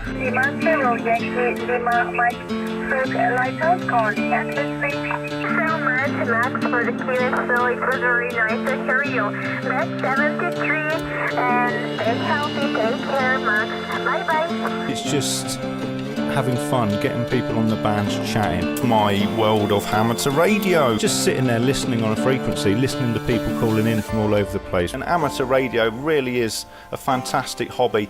Lima Zero Yankee Lima Mike Fruit Lighthouse contact is so much Max for the cutest, so it was very nice to hear you. That's 73 and stay healthy, take care Max. Bye bye. It's just having fun, getting people on the bands chatting. My world of amateur radio. Just sitting there listening on a frequency, listening to people calling in from all over the place. And amateur radio really is a fantastic hobby.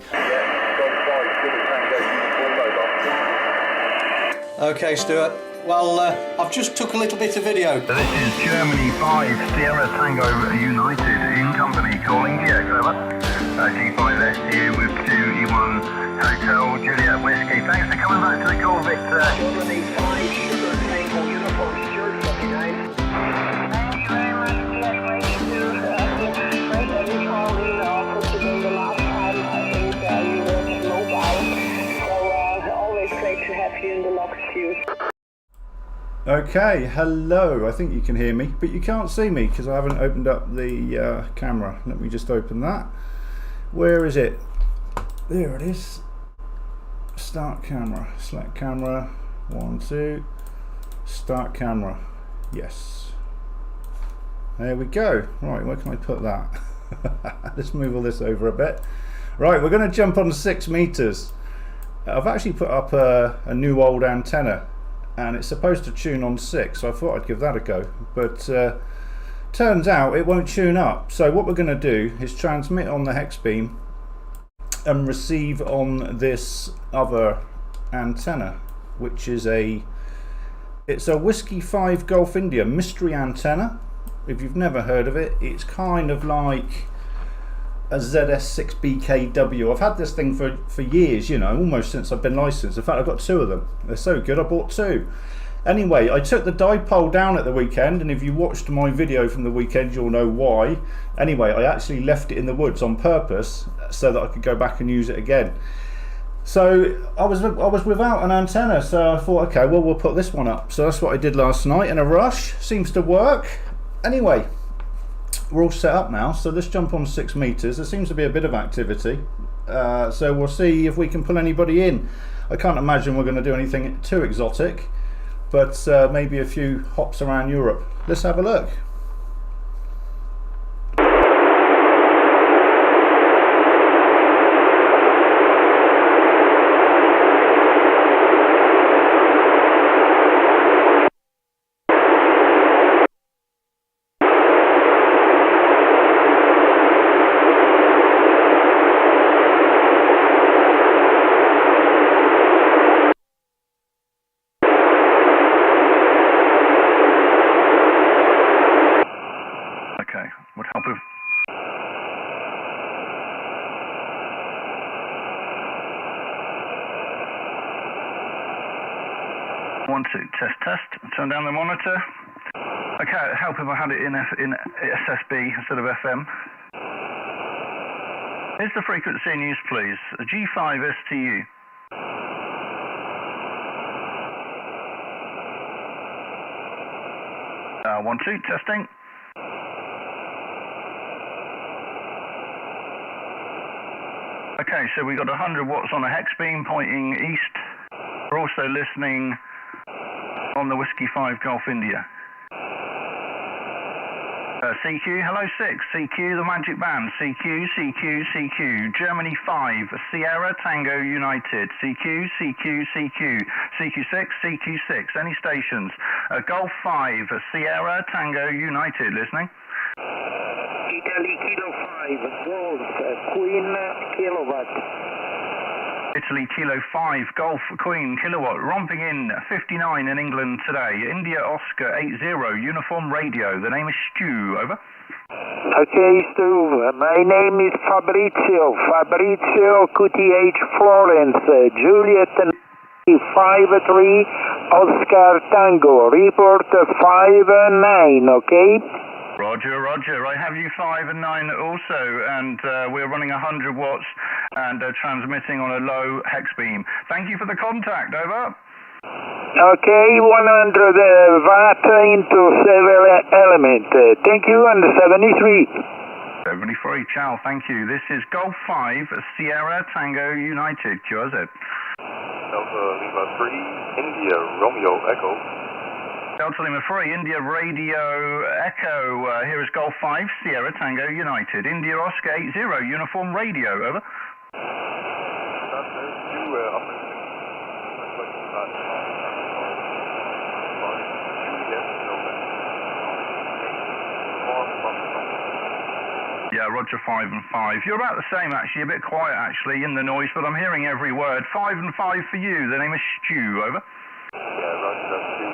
Okay, Stuart. Well, I've just took a little bit of video. This is Germany 5, Sierra Tango United in company calling DX, over. G5SU with 2E1 Hotel Juliet Whiskey. Thanks for coming back to the call, Victor. Germany 5, Sugar Tango Uniform Shirt, 79. Thank you very much, DX. Great that you called in. I'll put you in the last time. I think you were mobile. So always great to have you in the lock queue. Okay, hello. I think you can hear me, but you can't see me because I haven't opened up the camera. Let me just open that. Where is it? There it is. Start camera. Select camera. 1, 2. Start camera. Yes. There we go. Right, where can I put that? Let's move all this over a bit. Right, we're going to jump on 6 meters. I've actually put up a new old antenna, and it's supposed to tune on 6, so I thought I'd give that a go. But turns out it won't tune up. So what we're going to do is transmit on the hex beam and receive on this other antenna, which is it's a Whiskey 5 Golf India mystery antenna. If you've never heard of it, it's kind of like a ZS6BKW. I've had this thing for years, you know, almost since I've been licensed. In fact, I've got 2 of them. They're so good, I bought 2. Anyway, I took the dipole down at the weekend, and if you watched my video from the weekend, you'll know why. Anyway, I actually left it in the woods on purpose so that I could go back and use it again. So I was without an antenna, so I thought, okay, well, we'll put this one up. So that's what I did last night in a rush. Seems to work. Anyway, we're all set up now, so let's jump on 6 meters. There seems to be a bit of activity, so we'll see if we can pull anybody in. I can't imagine we're going to do anything too exotic, but maybe a few hops around Europe. Let's have a look. Would help if... One, two, test. Turn down the monitor. Okay, it'd help if I had it in SSB instead of FM. Here's the frequency in use, please. A G5 STU. 1, 2, testing. Okay, so we got 100 watts on a hex beam pointing east. We're also listening on the Whiskey 5 Golf India. CQ, hello 6, CQ, the Magic Band, CQ, Germany 5, Sierra Tango United, CQ, CQ6, CQ6, any stations, Golf 5, Sierra Tango United, listening. Italy Kilo 5, Golf, Queen Kilowatt. Italy Kilo 5, Golf, Queen, Kilowatt, romping in 59 in England today. India Oscar 80, Uniform Radio. The name is Stu, over. Okay, Stu, my name is Fabrizio QTH Florence, Juliet 53, Oscar Tango, report 59, okay? Roger. I have you 5 and 9 also, and we're running 100 watts and transmitting on a low hex beam. Thank you for the contact, over. Okay, 100 watt into several element. Thank you, and 73. 73, ciao, thank you. This is Golf 5, Sierra Tango United, QRZ. Delta Lima 3, India Romeo Echo. Delta Lima 3, India Radio Echo. Here is Golf 5, Sierra Tango United. India Oscar 80, Uniform Radio, over. Yeah, Roger 5 and 5. You're about the same actually, a bit quiet actually in the noise, but I'm hearing every word. 5 and 5 for you. The name is Stu, over. Yeah, Roger, that's Stu.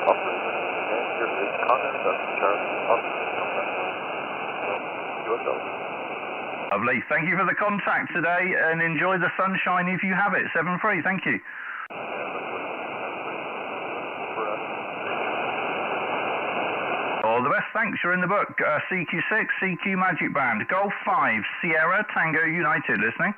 Operator, and here is Connor, that's Charlie Oscar. Lovely. Thank you for the contact today and enjoy the sunshine if you have it. 7-3, thank you. All the best, thanks. You're in the book. CQ6, CQ Magic Band. Golf 5, Sierra Tango United, listening.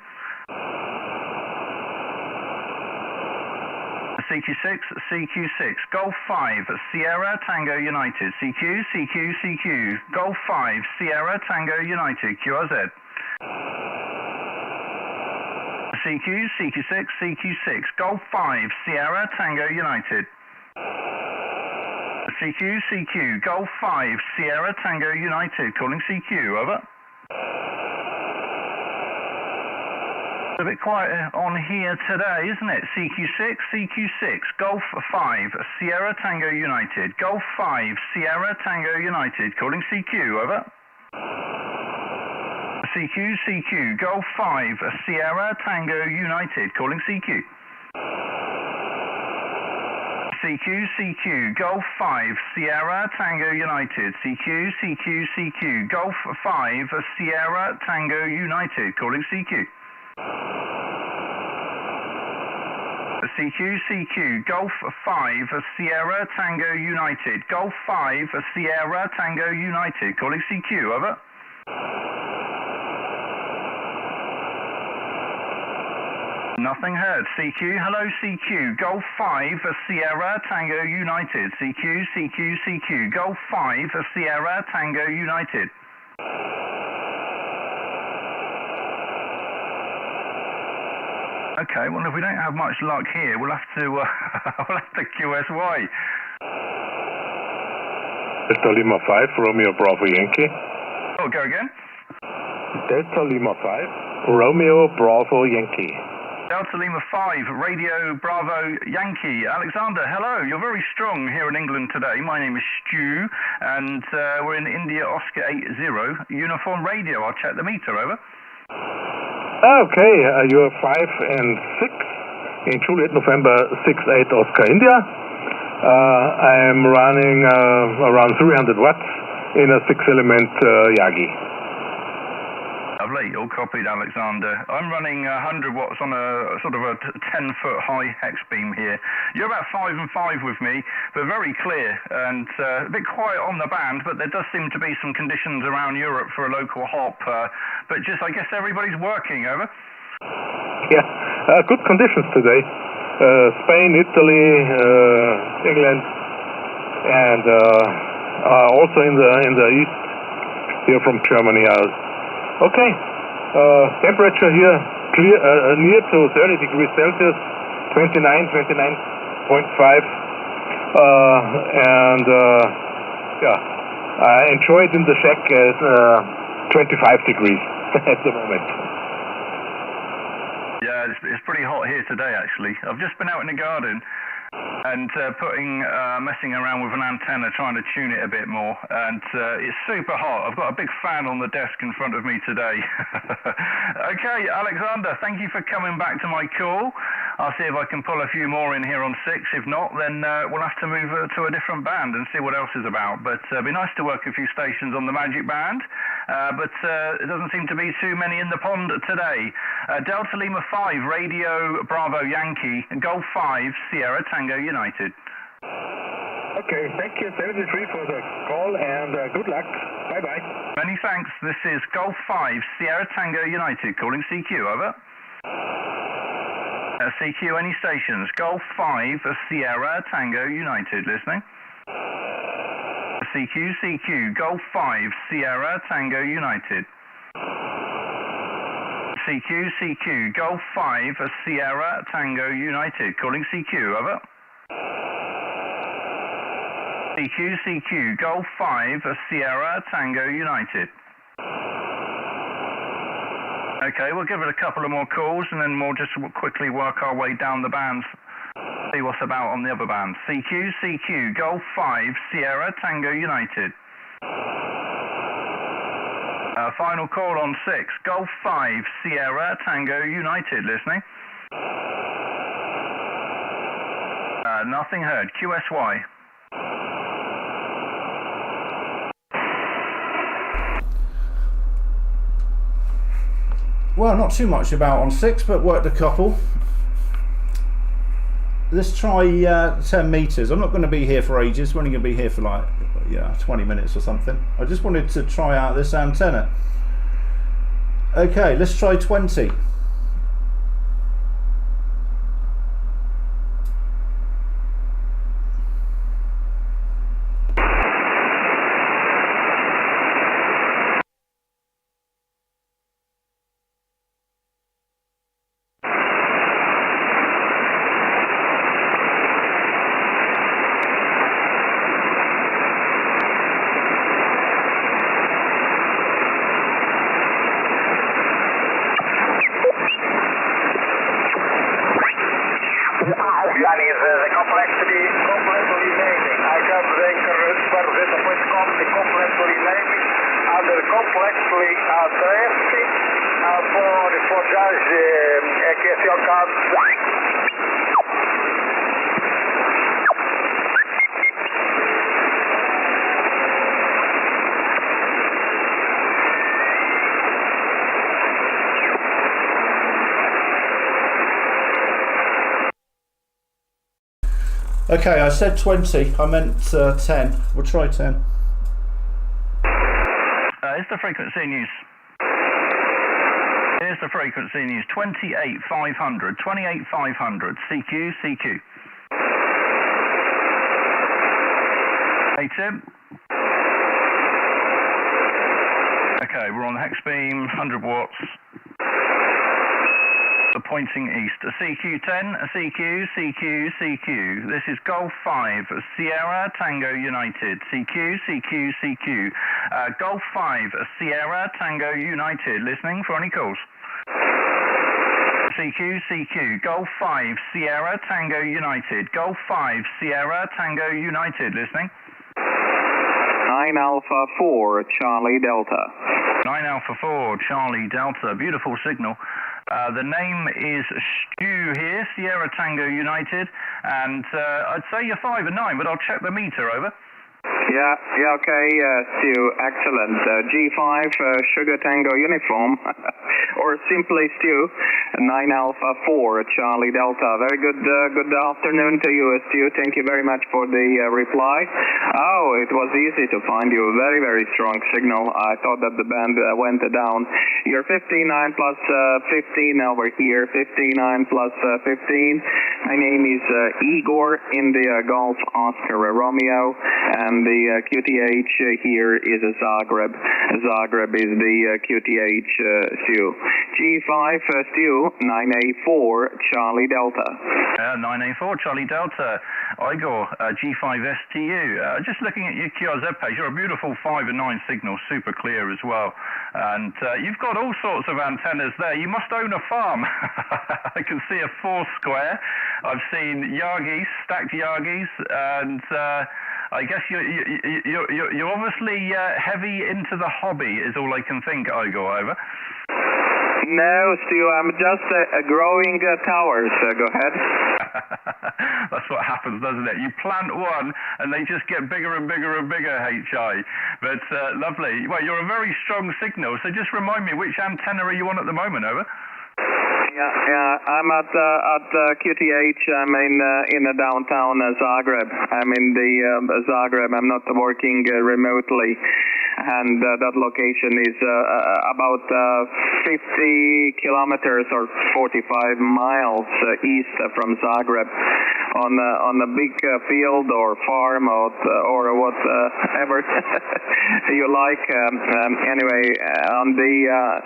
CQ6, CQ6. Golf 5, Sierra Tango United. CQ, CQ, CQ. Golf 5, Sierra Tango United. QRZ. CQ, CQ6, CQ6. Golf 5, Sierra Tango United. CQ, CQ, Golf 5, Sierra Tango United, calling CQ, over. It's a bit quiet on here today, isn't it? CQ6, CQ6, Golf 5, Sierra Tango United, Golf 5, Sierra Tango United, calling CQ, over. CQ, CQ, Golf 5, Sierra Tango United, calling CQ. CQ, CQ, Golf 5, Sierra Tango United. CQ, CQ, CQ, Golf 5, Sierra Tango United, calling CQ. CQ, CQ, Golf 5, Sierra Tango United. Golf 5, Sierra Tango United, calling CQ, over. Nothing heard. CQ, hello CQ, Golf 5, Sierra Tango United. CQ, CQ, CQ, Golf 5, Sierra Tango United. Okay, well if we don't have much luck here, we'll have to QSY. Delta Lima 5, Romeo Bravo Yankee. Oh, go again. Delta Lima 5, Romeo Bravo Yankee. Delta Lima 5, Radio Bravo Yankee. Alexander, hello. You're very strong here in England today. My name is Stu, and we're in India Oscar 80, Uniform Radio. I'll check the meter, over. Okay, you're 5 and 6 in Juliet, November 6-8 Oscar India. I'm running around 300 watts in a 6-element Yagi. Lovely, all copied, Alexander. I'm running 100 watts on a sort of a 10-foot high hex beam here. You're about 5 and 5 with me, but very clear and a bit quiet on the band, but there does seem to be some conditions around Europe for a local hop. But just, I guess everybody's working, over. Yeah, good conditions today. Spain, Italy, England, and also in the east, here from Germany. Okay, temperature here clear, near to 30 degrees Celsius, 29.5, and yeah, I enjoy it in the shack at 25 degrees at the moment. Yeah, it's pretty hot here today actually. I've just been out in the garden and messing around with an antenna, trying to tune it a bit more, and it's super hot. I've got a big fan on the desk in front of me today. Okay, Alexander, thank you for coming back to my call. I'll see if I can pull a few more in here on 6. If not, then we'll have to move to a different band and see what else is about. But it'd be nice to work a few stations on the Magic Band, but it doesn't seem to be too many in the pond today. Delta Lima 5, Radio Bravo Yankee, Golf 5, Sierra Tango United. Okay, thank you, 73 for the call, and good luck. Bye-bye. Many thanks. This is Golf 5, Sierra Tango United, calling CQ, over. CQ, any stations? Golf 5, Sierra Tango United, listening. CQ, CQ, Golf 5, Sierra Tango United. CQ, Golf 5, Sierra Tango United. Calling CQ, over. CQ, Golf 5, Sierra Tango United. Okay, we'll give it a couple of more calls and then we'll just quickly work our way down the bands. See what's about on the other bands. CQ, Golf 5, Sierra Tango United. Final call on 6, Golf 5, Sierra Tango United, listening. Nothing heard, QSY. Well, not too much about on 6, but worked a couple. Let's try 10 meters. I'm not going to be here for ages. We're only going to be here for like 20 minutes or something. I just wanted to try out this antenna. Okay, let's try 20. Dan is the complexity naming. I got the Sparveta.com, the complexly naming, and the complexly addressing for judge question cards. Okay, I said 20, I meant 10. We'll try 10. Here's the frequency in use. Here's the frequency in use. 28,500. 28,500. CQ. Hey, Tim. Okay, we're on the hex beam, 100 watts. Pointing east. CQ10, CQ. This is Golf 5, Sierra Tango United. CQ. Golf 5, Sierra Tango United. Listening for any calls. CQ. Golf 5, Sierra Tango United. Golf 5, Sierra Tango United. Listening. 9 Alpha 4, Charlie Delta. 9 Alpha 4, Charlie Delta. Beautiful signal. The name is Stu here, Sierra Tango United, and I'd say you're 5 and 9, but I'll check the meter, over. Yeah, okay, Stu, excellent. G5, Sugar Tango Uniform, or simply Stu, 9 Alpha 4, Charlie Delta. Very good afternoon to you, Stu. Thank you very much for the reply. Oh, it was easy to find you. Very, very strong signal. I thought that the band went down. You're 59 plus 15 over here, 59 plus 15. My name is Igor, India Golf Oscar Romeo, and the QTH here is Zagreb. Zagreb is the QTH Stu. G5 Stu, 9A4 Charlie Delta. 9A4 Charlie Delta. Igor, G5STU. Just looking at your QRZ page, you're a beautiful 5 and 9 signal, super clear as well. And you've got all sorts of antennas there. You must own a farm. I can see a 4 square. I've seen Yagis, stacked Yagis, and I guess you're obviously heavy into the hobby, is all I can think, Igor, over. No, Stu, I'm just growing towers. Go ahead. That's what happens, doesn't it? You plant one and they just get bigger and bigger and bigger, HI. But lovely. Well, you're a very strong signal, so just remind me, which antenna are you on at the moment, over? Yeah, I'm at QTH. I'm in downtown Zagreb. I'm in the Zagreb. I'm not working remotely, and that location is about 50 kilometers or 45 miles east from Zagreb. on a big field or farm or whatever you like. Anyway, on the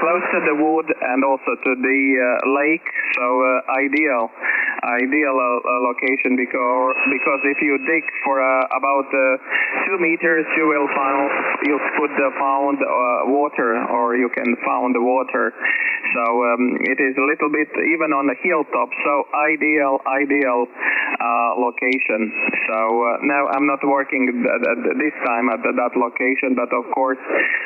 close to the wood and also to the lake, so ideal location because if you dig for about 2 meters, you could found water, or you can found the water. So it is a little bit even on the hilltop. So ideal location. So now I'm not working this time at that location, but of course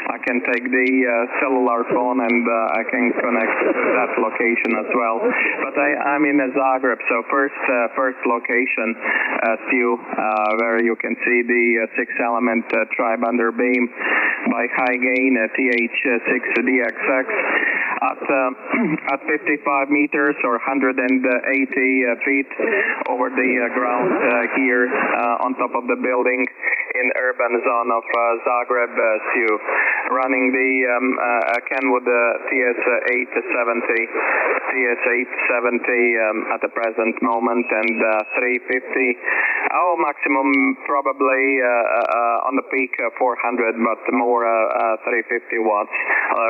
I can take the cellular phone and I can connect to that location as well. But I'm in Zagreb, so first location, Stu, where you can see the 6-element tri-bander beam by high gain TH6DXX at 55 meters or 180 feet over the ground here on top of the building in urban zone of Zagreb, Stu, running the Kenwood TS870 at the present moment, and 350. Our maximum probably on the peak 400, but more 350 watts.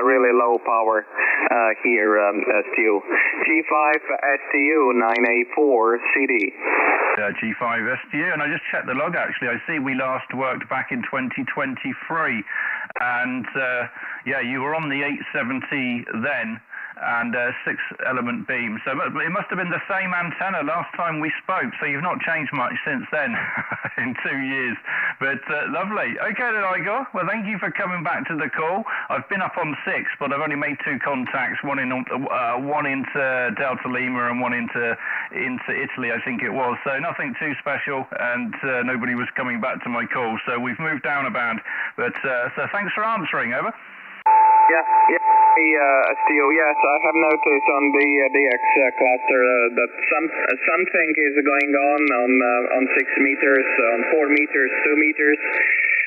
Really low power here, Stu. G5 STU 9A4 CD. G5 STU, and I just checked the log actually. I see we last worked back in 2023, and yeah, you were on the 870 then, and 6-element beam. So it must have been the same antenna last time we spoke, so you've not changed much since then in 2 years. But lovely. Okay then, Igor. Well, thank you for coming back to the call. I've been up on 6, but I've only made 2 contacts, one into Delta Lima and one into Italy, I think it was. So nothing too special, and nobody was coming back to my call. So we've moved down a band. But so thanks for answering. Over. Yeah, Stu, yes, I have noticed on the DX cluster that something is going on 6 meters, on 4 meters, 2 meters.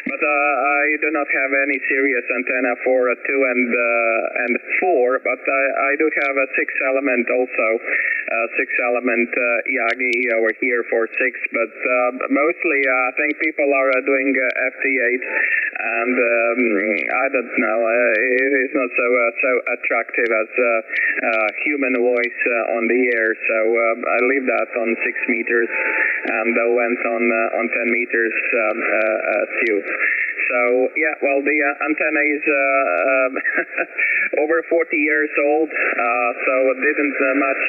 But I do not have any serious antenna for 2 and 4, but I do have a 6-element also, 6-element Yagi over here for 6, but mostly I think people are doing FT8, and I don't know, it is not so attractive as human voice on the air, so I leave that on 6 meters and went on 10 meters Stu. So yeah, well, the antenna is over 40 years old, so it didn't too much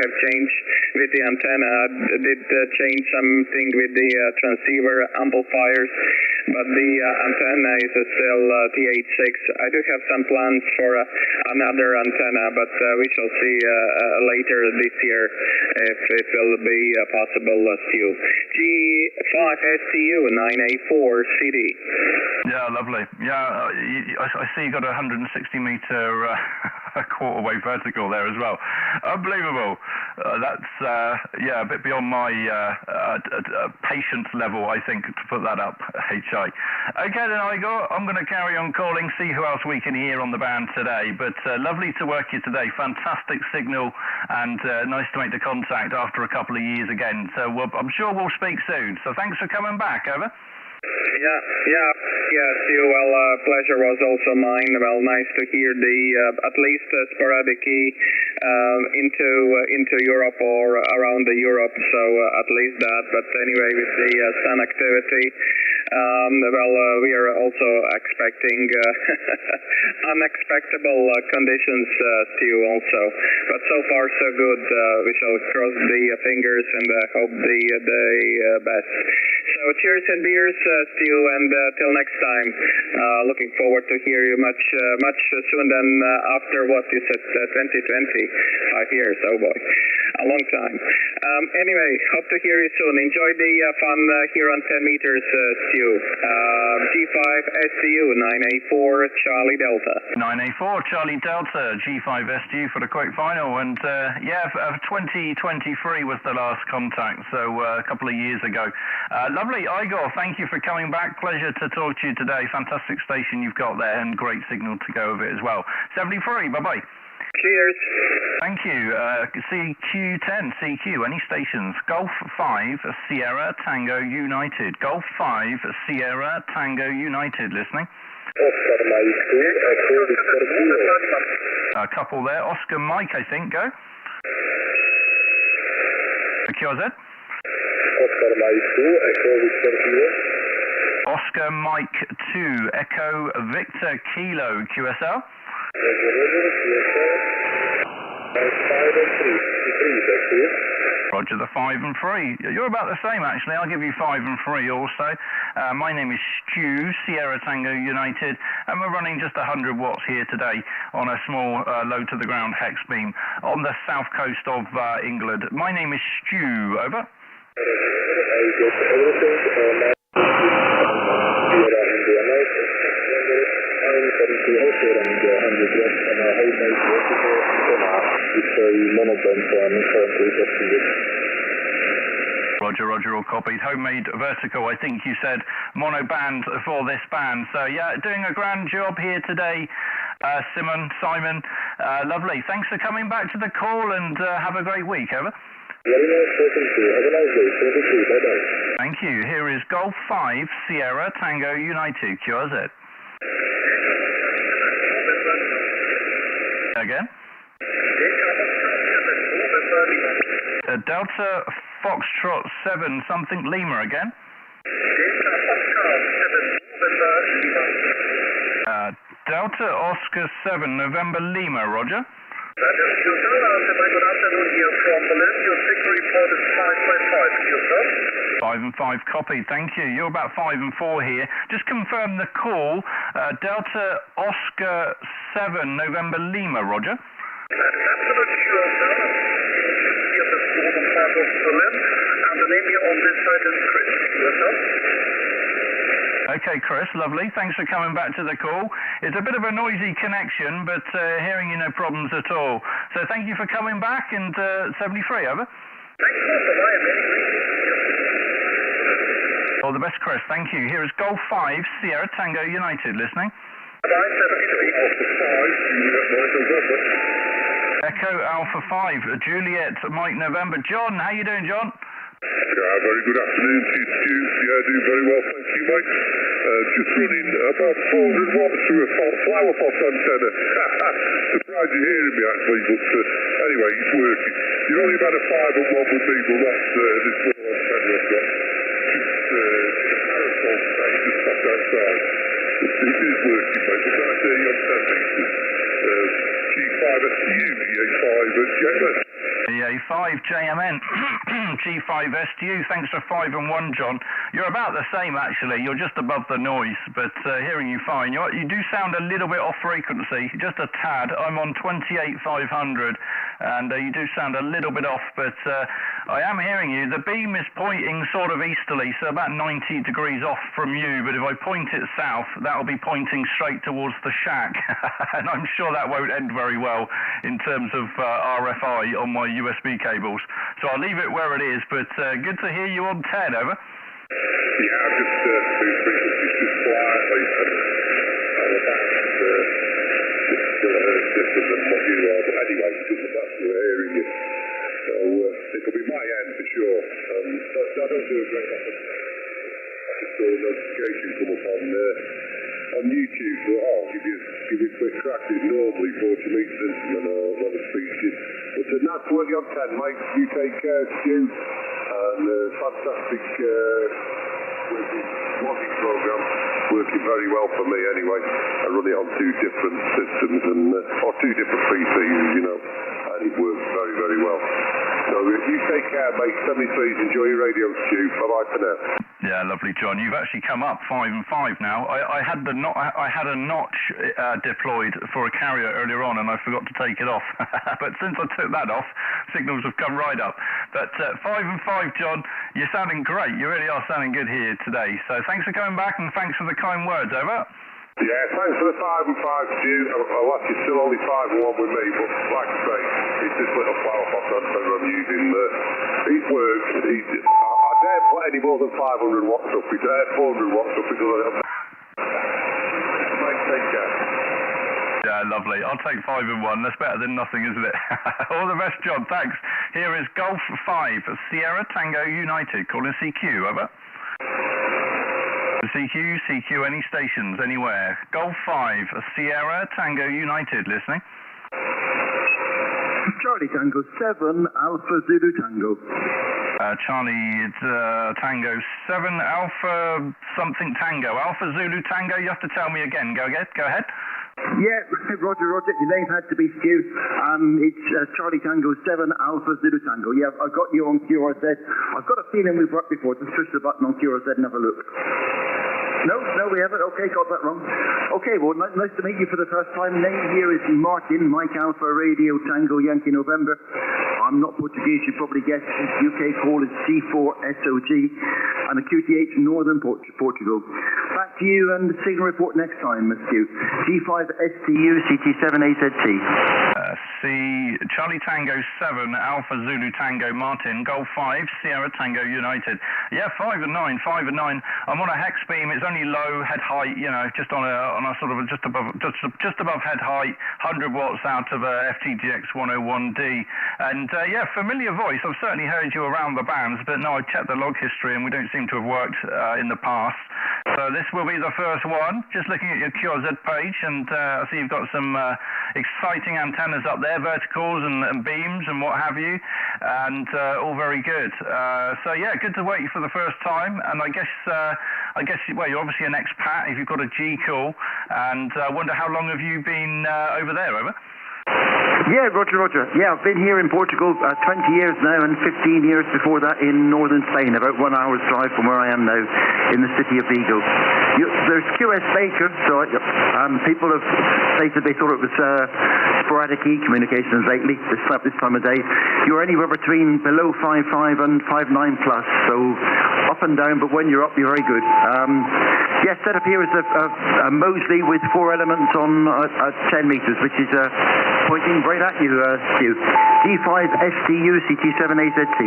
have changed with the antenna. I did change something with the transceiver amplifiers, but the antenna is still TH6. I do have some plans for another antenna, but we shall see later this year if it will be possible, Stu. G5 STU 9A4 CD. Yeah, lovely. Yeah, I see you got a 160-meter quarter wave vertical there as well. Unbelievable. That's yeah, a bit beyond my patience level, I think, to put that up. HI. Okay then, Igor, I'm going to carry on calling, see who else we can hear on the band today. But lovely to work you today. Fantastic signal, and nice to make the contact after a couple of years again. So I'm sure we'll speak soon. So thanks for coming back. Over. Yeah, Stu, well, pleasure was also mine. Well, nice to hear the at least sporadic into Europe or around Europe, so at least that. But anyway, with the sun activity, well, we are also expecting unexpectable conditions, Stu, also. But so far, so good. We shall cross the fingers and hope the best. So cheers and beers, Stu, and till next time. Looking forward to hear you much soon than after what you said, 2020, 5 years. Oh boy, a long time. Anyway, hope to hear you soon. Enjoy the fun here on 10 meters, Stu. G5 STU 9A4 Charlie Delta. 9A4 Charlie Delta, G5 STU for the quick final, and yeah, 2023 was the last contact, so a couple of years ago. Lovely, Igor, thank you for coming back. Pleasure to talk to you today. Fantastic station you've got there, and great signal to go with it as well. 73, bye-bye. Cheers. Thank you. CQ10, CQ, any stations? Golf 5, Sierra Tango United. Golf 5, Sierra Tango United, listening. Oscar Mike 2, Echo Victor Kilo. A couple there. Oscar Mike, I think, go. QRZ. Oscar Mike 2, Echo Victor Kilo. Oscar Mike 2, Echo Victor Kilo, QSL. Roger the 5 and 3. You're about the same actually. I'll give you 5 and 3 also. My name is Stu, Sierra Tango United, and we're running just 100 watts here today on a small low to the ground hex beam on the south coast of England. My name is Stu, over. Roger, Roger, all copied. Homemade vertical, I think you said mono band for this band. So yeah, doing a grand job here today, Simon. Lovely. Thanks for coming back to the call and have a great week, over. Very nice talking to you. Have a nice day. Bye-bye. Thank you. Here is Golf 5, Sierra Tango United, QRZ. Again? Delta Foxtrot 7 something Lima again. Delta Oscar 7 November Lima, Roger. Good afternoon here from Berlin. Your signal report is 5.5. 5 and 5 copied, thank you. You're about 5 and 4 here. Just confirm the call. Delta Oscar 7 November Lima, Roger. Absolutely sure, sir. Here the northern part of Berlin, and the name here on this side is Chris. Yourself? Okay, Chris, lovely. Thanks for coming back to the call. It's a bit of a noisy connection, but hearing you no problems at all. So thank you for coming back, and 73, over. Thanks for All the best, Chris. Thank you. Here is Golf 5, Sierra Tango United, listening. Echo Alpha 5, Juliet Mike November. John, how you doing, John? Yeah, very good afternoon to you, Stu. Yeah, doing very well, thank you, mate. Just running about 400 watts through a flower pot antenna. Surprised you're hearing me, actually, but anyway, it's working. You're only about a 5 and 1 with me, but that's this little antenna I've got. Just a parasol stand just sat outside. It is working, mate. It's nice to hear you on 10 metres. G5SU, EA5 JMN. EA5 JMN. G5SU. Thanks for 5 and 1, John. You're about the same, actually. You're just above the noise, but hearing you fine. You do sound a little bit off frequency, just a tad. I'm on 28,500, and you do sound a little bit off, but I am hearing you. The beam is pointing sort of easterly, so about 90 degrees off from you, but if I point it south, that'll be pointing straight towards the shack, and I'm sure that won't end very well in terms of RFI on my USB cables. So I'll leave it where it is, but good to hear you on 10, over. Yeah, I'm just doing frequencies just slightly out of bounds. Still different than what you are, but anyway, it doesn't matter, we're hearing you. So it'll be my end for sure. I don't do a great lot of I just saw a notification come up on YouTube, so I'll give you a quick crack. It's normally 40 metres instrument or what I'm speaking. But nice to work you on 10, mate. You take care, Stu. And fantastic logging program, working very well for me anyway. I run it on 2 different systems and or 2 different PCs, you know, and it works very, very well. So you take care, mate. 73s, enjoy your radio, Stu. Bye-bye for now. Yeah, lovely, John. You've actually come up 5 and 5 now. I had a notch deployed for a carrier earlier on, and I forgot to take it off. But since I took that off, signals have come right up. But 5 and 5, John, you're sounding great. You really are sounding good here today. So thanks for coming back, and thanks for the kind words. Over. Yeah, thanks for the 5 and 5, Stu. I'll let you still only 5 and 1 with me, but like I say, it's this little flower pot antenna I'm using. It works. I dare put any more than 500 watts up. It's 400 watts up because I have. Mate, take care. Yeah, lovely. I'll take 5 and 1. That's better than nothing, isn't it? All the best, John. Thanks. Here is Golf 5 Sierra Tango United. Calling CQ. Over. CQ, any stations, anywhere. Golf 5 Sierra Tango United. Listening. Charlie Tango 7 Alpha Zulu Tango. Charlie Tango 7 Alpha something Tango. Alpha Zulu Tango. You have to tell me again. Go ahead. Yeah, Roger. Your name had to be Stu. It's Charlie Tango 7 Alpha Zulu Tango. Yeah, I got you on QRZ. I've got a feeling we've worked before. Just push the button on QRZ and have a look. No, we haven't. Okay, got that wrong. Okay, well, nice to meet you for the first time. Name here is Martin, Mike Alpha Radio Tango Yankee November. I'm not Portuguese, you probably guessed. UK call is C4SOG and the QTH Northern Portugal. Back to you and the signal report next time, Ms. Q. G5STU CT7AZT. Charlie Tango 7 Alpha Zulu Tango Martin Golf 5 Sierra Tango United. Yeah, 5 and 9. I'm on a hex beam. It's only low head height, just on a sort of just above head height, 100 watts out of a FTGX 101D. And familiar voice. I've certainly heard you around the bands, but no, I checked the log history and we don't seem to have worked in the past. So this will be the first one. Just looking at your QRZ page, and I see you've got some exciting antennas up there, verticals and beams and what have you, and all very good. So yeah, good to meet you for the first time. And I guess well, you're obviously an expat if you've got a G call, and I wonder how long have you been over there? Over. Yeah, Roger. Yeah, I've been here in Portugal 20 years now, and 15 years before that in northern Spain, about 1 hour's drive from where I am now, in the city of Vigo. There's QS Baker, so people have stated they thought it was sporadic E-communications lately, this time of day. You're anywhere between below 5.5 and 5.9 plus, so up and down, but when you're up, you're very good. Yeah, set up here is a Moseley with 4 elements on 10 meters, which is pointing right at you, Stu. G5STU CT7AZT.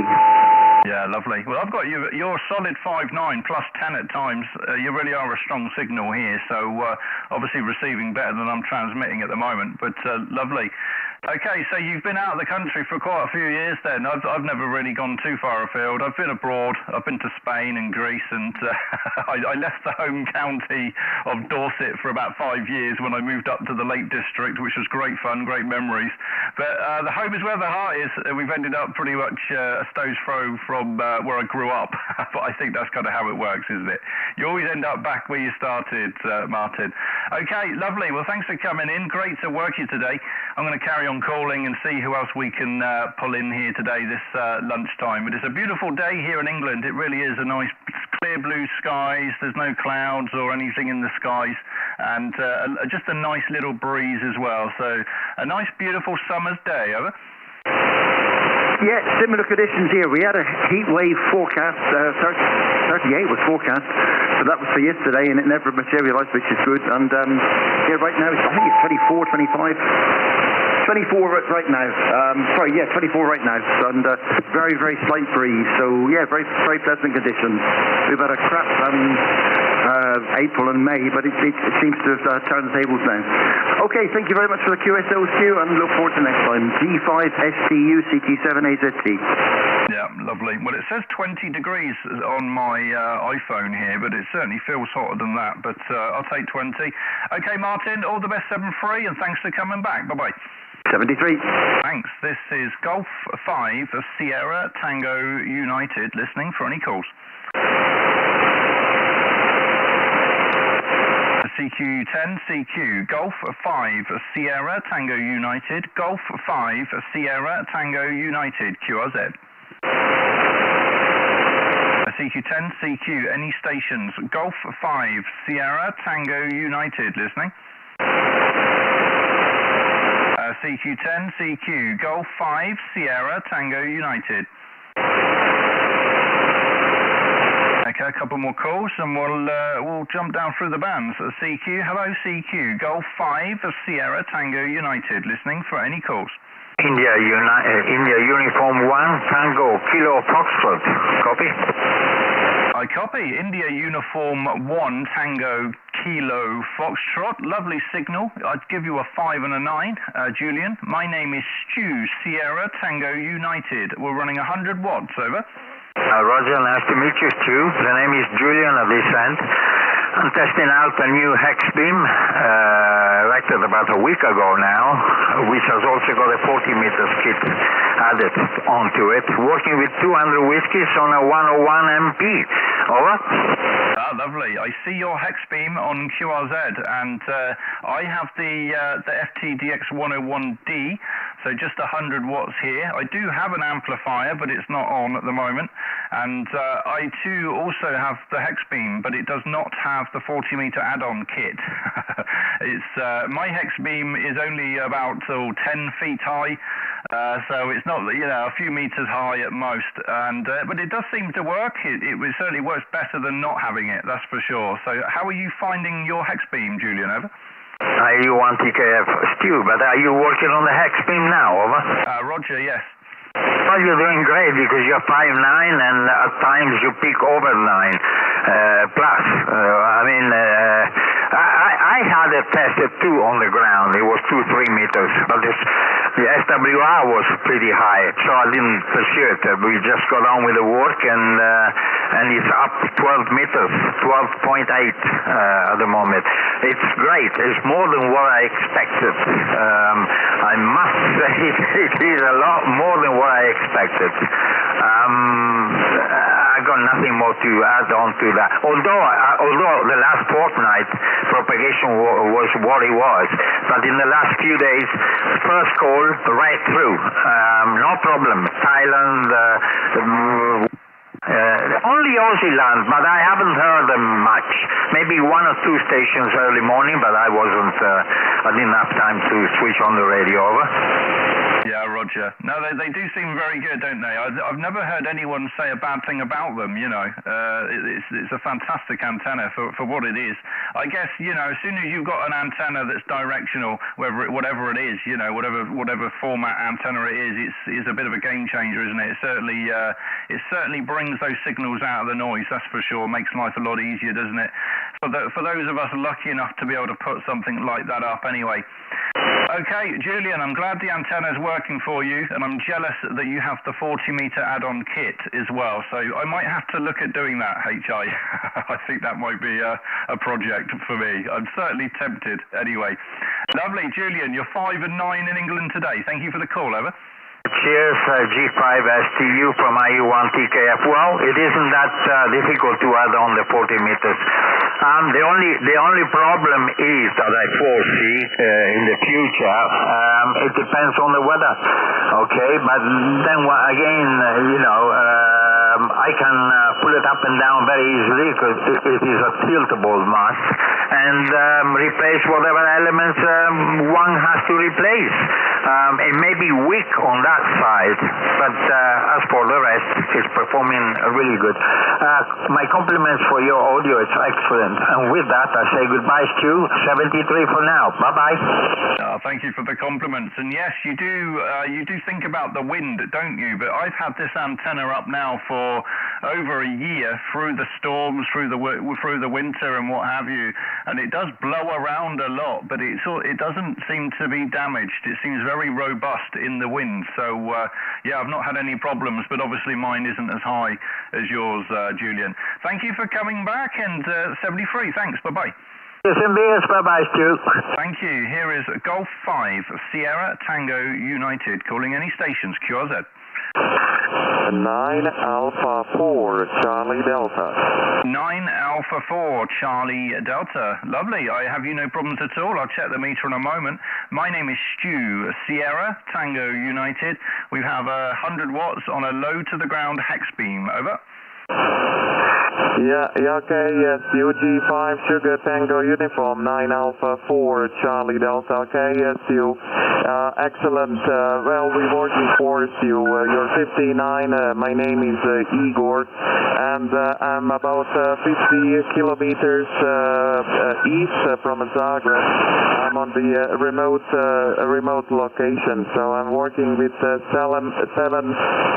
Yeah, lovely. Well, I've got you're solid 5.9 plus 10 at times. You really are a strong signal here, so obviously receiving better than I'm transmitting at the moment, but lovely. Okay, so you've been out of the country for quite a few years then. I've never really gone too far afield. I've been abroad. I've been to Spain and Greece, and I left the home county of Dorset for about 5 years when I moved up to the Lake District, which was great fun, great memories. But the home is where the heart is. We've ended up pretty much a stone's throw from where I grew up. But I think that's kind of how it works, isn't it? You always end up back where you started, Martin. Okay, lovely. Well, thanks for coming in. Great to work you today. I'm going to carry on calling and see who else we can pull in here today this lunchtime. But it's a beautiful day here in England. It really is a nice clear blue skies. There's no clouds or anything in the skies, and just a nice little breeze as well. So a nice beautiful summer's day. Over. Yeah, similar conditions here. We had a heat wave forecast, 38 was forecast, so that was for yesterday, and it never materialised, which is good. And yeah, right now, I think it's 24, 25. 24 right now. 24 right now. And very, very slight breeze. So yeah, very, very pleasant conditions. We've had a crap April and May, but it seems to have turned the tables now. Okay, thank you very much for the QSOQ, and look forward to next time. G5STU CT7AZT. Yeah, lovely. Well, it says 20 degrees on my iPhone here, but it certainly feels hotter than that. But I'll take 20. Okay, Martin, all the best 7-3, and thanks for coming back. Bye-bye. 73. Thanks. This is Golf 5 of Sierra Tango United, listening for any calls. CQ10, CQ, Golf 5 Sierra Tango United, Golf 5 Sierra Tango United, QRZ. CQ10, CQ, any stations, Golf 5 Sierra Tango United, listening. CQ10, CQ, Golf 5 Sierra Tango United. Okay, a couple more calls and we'll jump down through the bands. CQ, hello CQ, Golf 5 Sierra Tango United, listening for any calls. India Uniform 1 Tango Kilo Foxtrot, copy. I copy. India Uniform 1 Tango Kilo Foxtrot. Lovely signal. I'd give you a 5 and a 9, Julian. My name is Stu, Sierra Tango United. We're running 100 watts, over. Roger, nice to meet you, Stu. The name is Julian of this end. I'm testing out a new hex beam, erected about a week ago now, which has also got a 40 meters kit added onto it, working with 200 whiskies on a 101 MP. Over. Ah, lovely. I see your hex beam on QRZ, and I have the FTDX 101D, so just 100 watts here. I do have an amplifier, but it's not on at the moment, and I too also have the hex beam, but it does not have the 40 meter add-on kit. It's my hex beam is only about 10 feet high, so it's not, you know, a few meters high at most, and but it does seem to work. It certainly works better than not having it, that's for sure. So how are you finding your hex beam, Julian? Over. IU1 TKF, Stu, but are you working on the hex beam now? Over. Roger, yes. Well, you're doing great because you're 5'9", and at times you peak over 9 plus. I had it tested too on the ground. It was 2-3 meters, but the SWR was pretty high, so I didn't pursue it. We just got on with the work, and it's up 12 meters, 12.8 at the moment. It's great. It's more than what I expected. I must say it is a lot more than what I expected. I got nothing more to add on to that. Although the last fortnight propagation was what it was, but in the last few days, first call right through, no problem. Thailand, only Aussie land, but I haven't heard them much. Maybe 1 or 2 stations early morning, but I didn't have time to switch on the radio. Over. Yeah, Roger. No, they do seem very good, don't they? I've never heard anyone say a bad thing about them, you know. It's a fantastic antenna for what it is. I guess, you know, as soon as you've got an antenna that's directional, whatever it is, you know, whatever format antenna it is a bit of a game changer, isn't it? It certainly brings those signals out of the noise, that's for sure. Makes life a lot easier, doesn't it? For those of us lucky enough to be able to put something like that up anyway. Okay, Julian, I'm glad the antenna's working for you, and I'm jealous that you have the 40 meter add-on kit as well, so I might have to look at doing that, HI. I think that might be a project for me. I'm certainly tempted anyway. Lovely, Julian, you're 5 and 9 in England today. Thank you for the call, over. Cheers, G5STU from IU1 TKF. Well, it isn't that difficult to add on the 40 meters. The only problem is that I foresee in the future, it depends on the weather, okay? But then again, you know, I can pull it up and down very easily because it is a tiltable mast, and replace whatever elements one has to replace. It may be weak on that side, but as for the rest, it's performing really good. My compliments for your audio, it's excellent. And with that, I say goodbye, Stu. 73 for now. Bye-bye. Thank you for the compliments. And yes, you do think about the wind, don't you? But I've had this antenna up now for over a year, through the storms, through the winter and what have you, and it does blow around a lot, but it doesn't seem to be damaged. It seems very robust in the wind. So yeah, I've not had any problems, but obviously mine isn't as high as yours, Julian. Thank you for coming back, and 73. Thanks. Bye-bye. Bye-bye, Stu. Thank you. Here is Golf 5 Sierra Tango United, calling any stations, QRZ. 9 Alpha 4 Charlie Delta. 9 Alpha 4 Charlie Delta. Lovely. I have you no problems at all. I'll check the meter in a moment. My name is Stu, Sierra Tango United. We have 100 watts on a low to the ground hex beam. Over. Yeah, okay, yes, UG5 Sugar Tango Uniform 9 Alpha 4 Charlie Delta, okay, yes, you, excellent, well, we're working for you, you're 59, my name is Igor, and I'm about 50 kilometers east from Zagreb. I'm on the remote location, so I'm working with 7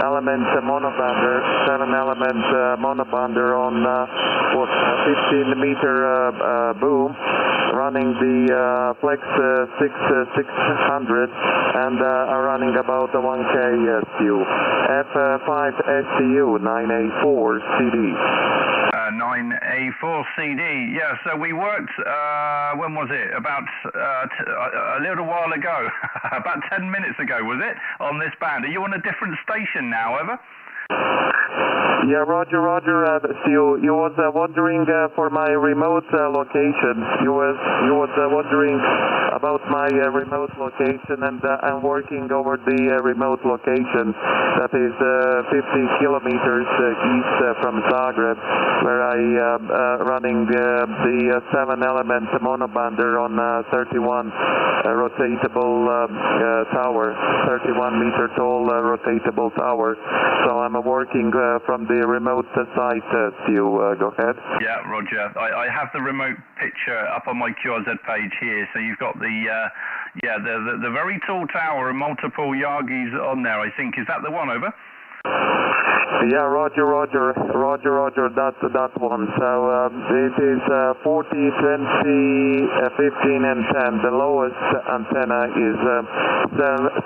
element monobonder on 15-meter boom, running the Flex 600 and running about 1K SU. F5 STU 9A4 CD. 9A4 CD, yeah, so we worked, when was it? About a little while ago, about 10 minutes ago, was it? On this band. Are you on a different station now, over? Yeah, Roger. You was wondering for my remote location. You was wondering about my remote location, and I'm working over the remote location. That is 50 kilometers east from Zagreb, where I running the 7-element monobander on 31 rotatable tower, 31-meter tall rotatable tower. So I'm working from the remote site, Stu. Go ahead. Yeah, Roger. I have the remote picture up on my QRZ page here. So you've got the very tall tower and multiple Yagis on there, I think. Is that the one, over? Yeah, Roger. That's that one. So it is 40, 20, 15, and 10. The lowest antenna is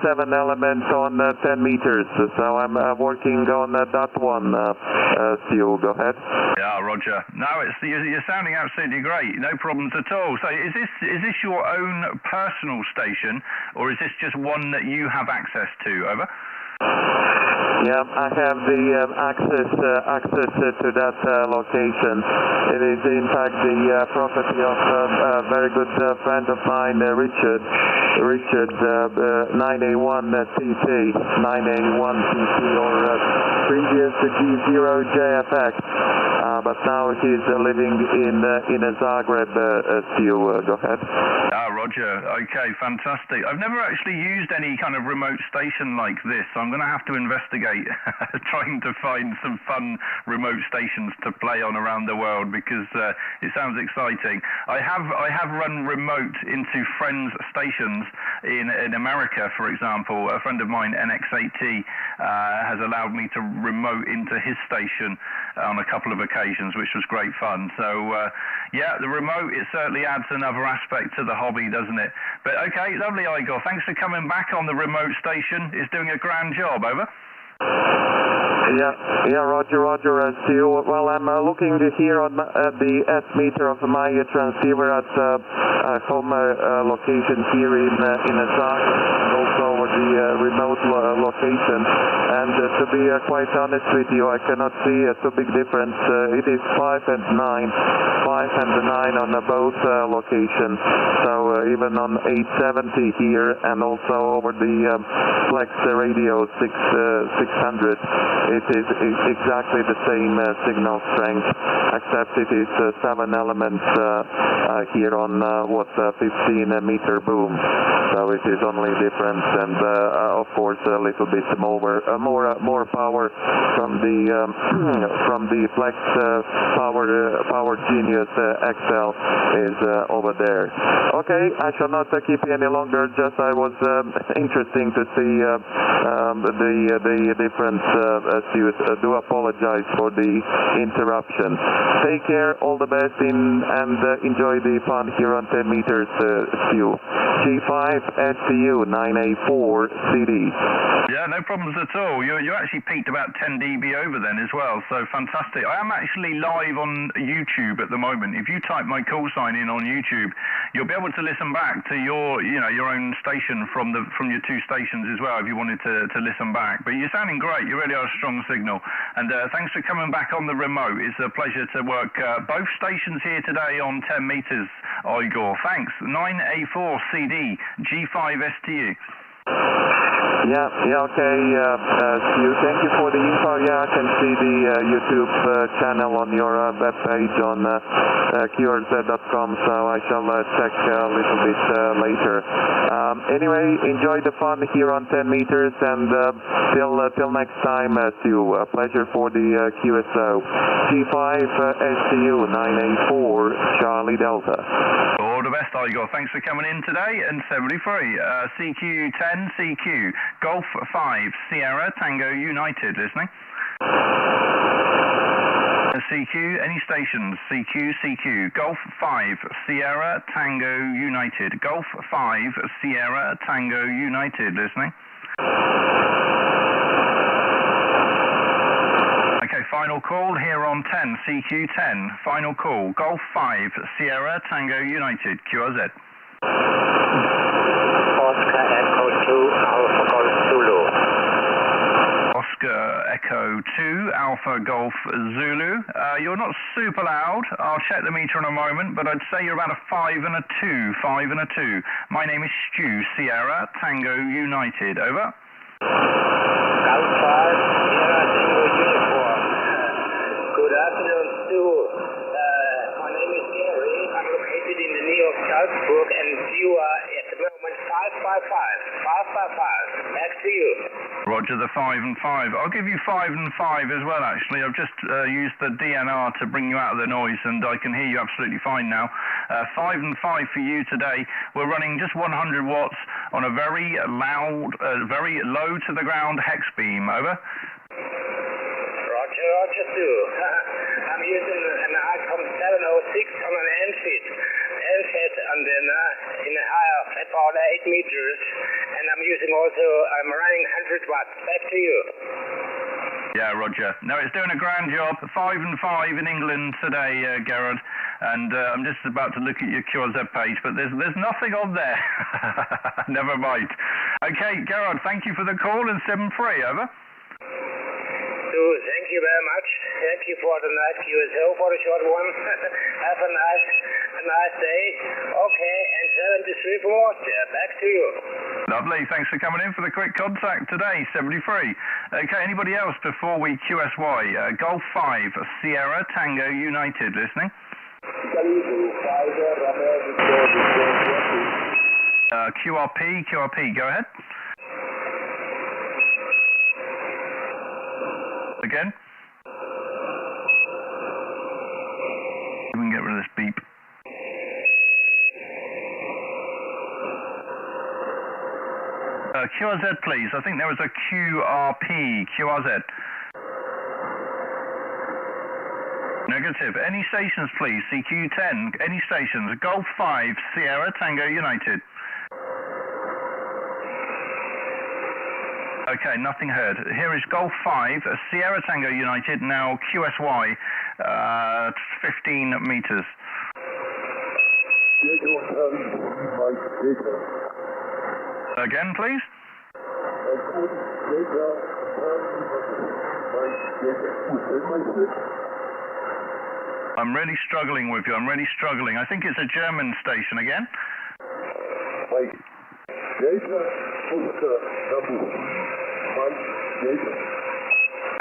7-element on 10 meters. So I'm working on that one. Stu, go ahead. Yeah, Roger. No, you're sounding absolutely great. No problems at all. So is this your own personal station, or is this just one that you have access to? Over. Yeah, I have the access to that location. It is in fact the property of a very good friend of mine, Richard 9A1TT, 9A1TT, or previous G0JFX. But now he's living in Zagreb. Stu, go ahead. Roger. Okay, fantastic. I've never actually used any kind of remote station like this, so I'm going to have to investigate trying to find some fun remote stations to play on around the world, because it sounds exciting. I have run remote into friends' stations in America, for example. A friend of mine, NX80, has allowed me to remote into his station on a couple of occasions, which was great fun. So yeah, the remote, it certainly adds another aspect to the hobby, doesn't it? But okay, lovely, Igor. Thanks for coming back on the remote station. It's doing a grand job. Over. Yeah, Roger, Stu. Well, I'm looking here on the S-meter of my transceiver at home location here in Zagreb, and also the remote location. And to be quite honest with you, I cannot see a too big difference. It is 5 and 9 on both locations. So even on 870 here, and also over the Flex Radio 600, it is exactly the same signal strength, except it is 7 elements here on 15-meter boom. So it is only different, and of course a little bit more power from the Flex Power Genius XL is over there. Okay, I shall not keep you any longer. Just I was interesting to see the difference. Do apologize for the interruption. Take care, all the best, and enjoy the fun here on 10 meters, Stu. G5 STU 9A4 CD. Yeah, no problems at all. You actually peaked about 10 dB over then as well, so fantastic. I am actually live on YouTube at the moment. If you type my call sign in on YouTube, you'll be able to listen back to your own station from your two stations as well, if you wanted to listen back. But you're sounding great. You really are a strong signal. And thanks for coming back on the remote. It's a pleasure to work both stations here today on 10 meters, Igor. Thanks. 9A4 CD, G5 STU. Yeah, okay, Stu, thank you for the info. Yeah, I can see the YouTube channel on your web page on QRZ.com, so I shall check a little bit later. Anyway, enjoy the fun here on 10 meters, and till next time, Stu, a pleasure for the QSO. G5 STU 9A4 Charlie Delta. All the best, Igor. Thanks for coming in today. And 73, CQ10, CQ, Golf 5, Sierra, Tango United, listening. CQ, any stations? CQ. Golf 5, Sierra Tango United. Golf 5, Sierra Tango United. Listening. Okay, final call here on 10, CQ 10. Final call, Golf 5, Sierra Tango United, QRZ. Oscar Echo 2, Alpha Golf Zulu. Oscar Echo 2, Alpha Golf Zulu. You're not super loud. I'll check the meter in a moment, but I'd say you're about a 5 and a 2. 5 and a 2. My name is Stu, Sierra Tango United. Over. Golf 5, Sierra Tango Uniform. Good afternoon, Stu. My name is Gary. I'm located in the New York Salzburg, and you are at the moment 555. Back to you. Roger the 5 and 5. I'll give you 5 and 5 as well, actually. I've just used the DNR to bring you out of the noise, and I can hear you absolutely fine now. 5 and 5 for you today. We're running just 100 watts on a very loud, very low to the ground hex beam. Over. Roger, Stu. I'm using an ICOM 706 on an NFET, and then in a high of about 8 meters, and I'm running 100 watts. Back to you. Yeah, Roger. No, it's doing a grand job. 5 and 5 in England today, Gerard. And I'm just about to look at your QRZ page, but there's nothing on there. Never mind. Okay, Gerard, thank you for the call, and 7-3, over. Thank you very much. Thank you for the nice QSO for the short one. Have a nice day. Okay, and 73 from Austria. Back to you. Lovely. Thanks for coming in for the quick contact today, 73. Okay, anybody else before we QSY? Golf 5, Sierra Tango United. Listening. QRP, go ahead. Again. We can get rid of this beep. QRZ, please. I think there was a QRP. QRZ. Negative. Any stations, please. CQ10. Any stations. Golf 5, Sierra Tango United. Okay, nothing heard. Here is Golf 5, Sierra Tango United, now QSY, 15 meters. Again, please. I'm really struggling with you. I'm really struggling. I think it's a German station again.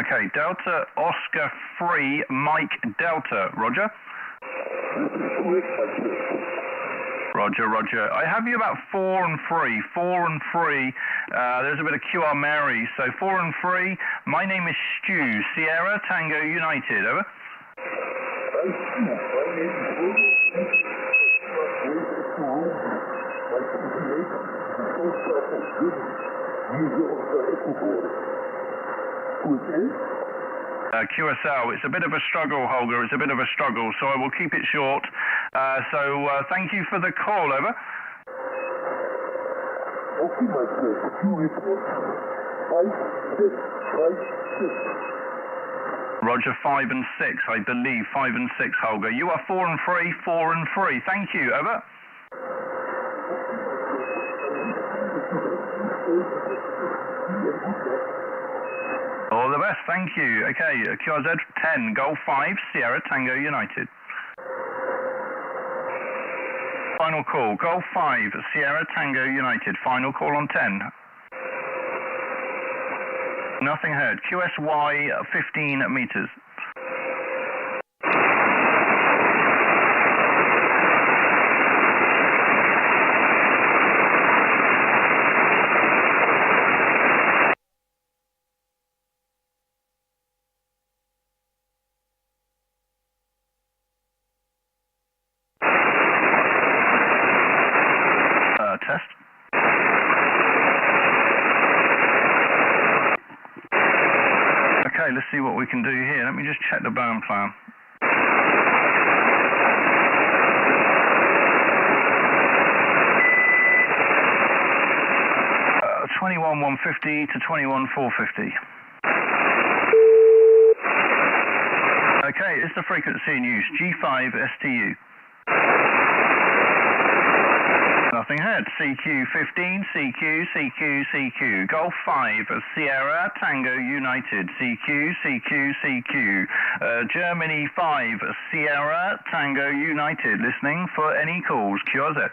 Okay, Delta Oscar 3 Mike Delta. Roger. Roger. I have you about 4 and 3. 4 and 3. There's a bit of QR Mary. So 4 and 3. My name is Stu, Sierra Tango United. Over. QSL, it's a bit of a struggle, Holger. It's a bit of a struggle, so I will keep it short. Thank you for the call. Over. Roger, 5 and 6, I believe. 5 and 6, Holger. You are 4 and 3. 4 and 3. Thank you. Over. All the best, thank you. Okay, QRZ 10, Golf 5, Sierra Tango United. Final call, Golf 5, Sierra Tango United. Final call on 10. Nothing heard. QSY 15 meters. Test. Okay, let's see what we can do here. Let me just check the burn plan. 21,150 to 21,450. Okay, it's the frequency in use, G5 STU. Nothing ahead, CQ15, CQ, CQ, CQ, Golf 5, Sierra, Tango United, CQ, CQ, CQ, Germany 5, Sierra, Tango United, listening for any calls, QRZ.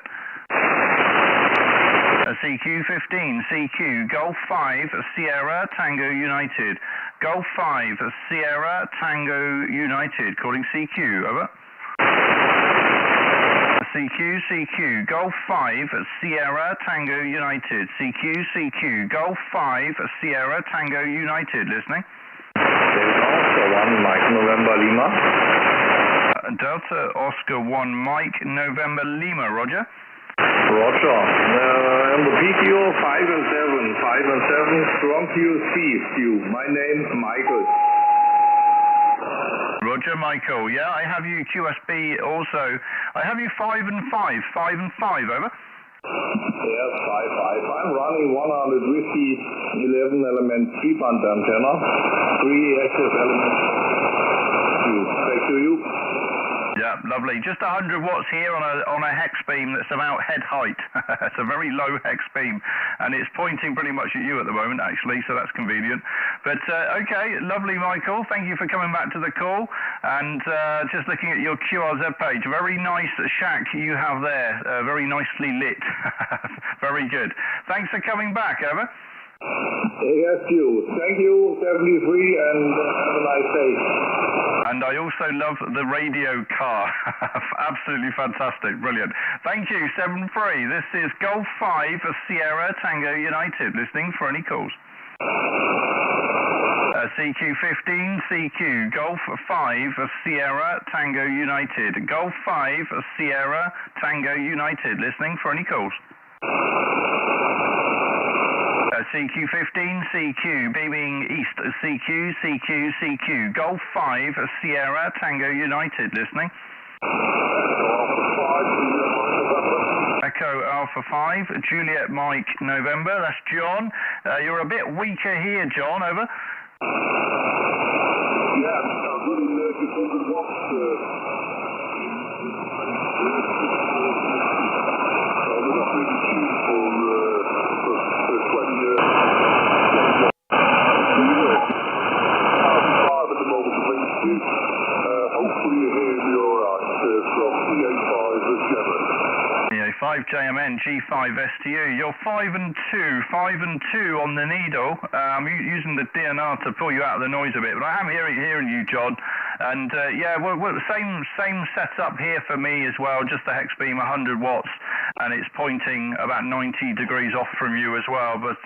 CQ15, CQ, Golf 5, Sierra, Tango United, Golf 5, Sierra, Tango United, calling CQ, over. CQ, CQ, Golf 5, Sierra, Tango United, CQ, CQ, Golf 5, Sierra, Tango United, listening. Delta 1, Mike, November, Lima. Delta, Oscar 1, Mike, November, Lima, Roger. Roger. On the PTO 5 and 7, 5 and 7, strong QSC, Stu. My name is Michael. Roger, Michael. Yeah, I have you QSB also. I have you 5 and 5, 5 and 5, over. Yes, 5, 5. I'm running 100 Whiskey 11 element 3-band antenna, 3 active elements. Back to you. Yeah, lovely. Just 100 watts here on a hex beam that's about head height. It's a very low hex beam, and it's pointing pretty much at you at the moment, actually, so that's convenient. But, okay, lovely, Michael. Thank you for coming back to the call. And just looking at your QRZ page, very nice shack you have there. Very nicely lit. Very good. Thanks for coming back, over. Yes, you. Thank you, 73, and have a nice day. And I also love the radio car. Absolutely fantastic. Brilliant. Thank you, 73. This is Golf 5 Sierra Tango United, listening for any calls. CQ15, CQ, Golf 5 Sierra Tango United. Golf 5 Sierra Tango United, listening for any calls. CQ15, CQ, beaming east, CQ, CQ, CQ, Golf 5, Sierra, Tango United, listening. Echo Alpha 5, Juliet Mike November, that's John. You're a bit weaker here, John, over. Yeah, I'm really just wondering hopefully you hear me alright from EA5 JMN, G5 STU. You're 5 and 2 on the needle. I'm using the DNR to pull you out of the noise a bit, but I am hearing you, John. And yeah, we're the same setup here for me as well, just the hex beam 100 watts, and it's pointing about 90 degrees off from you as well. But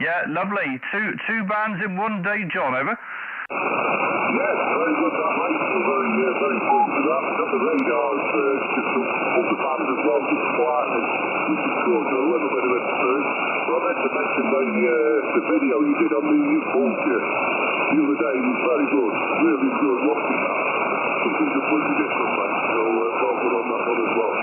yeah, lovely. Two bands in one day, John, over. Yes, very good, that mate. Very good for that. Got the radars just up the band as well, just slightly, which has caused a little bit of a surge. But I meant to mention the video you did on the vulture the other day was very good. Really good watching that. Something completely different, mate. So well good on that one as well.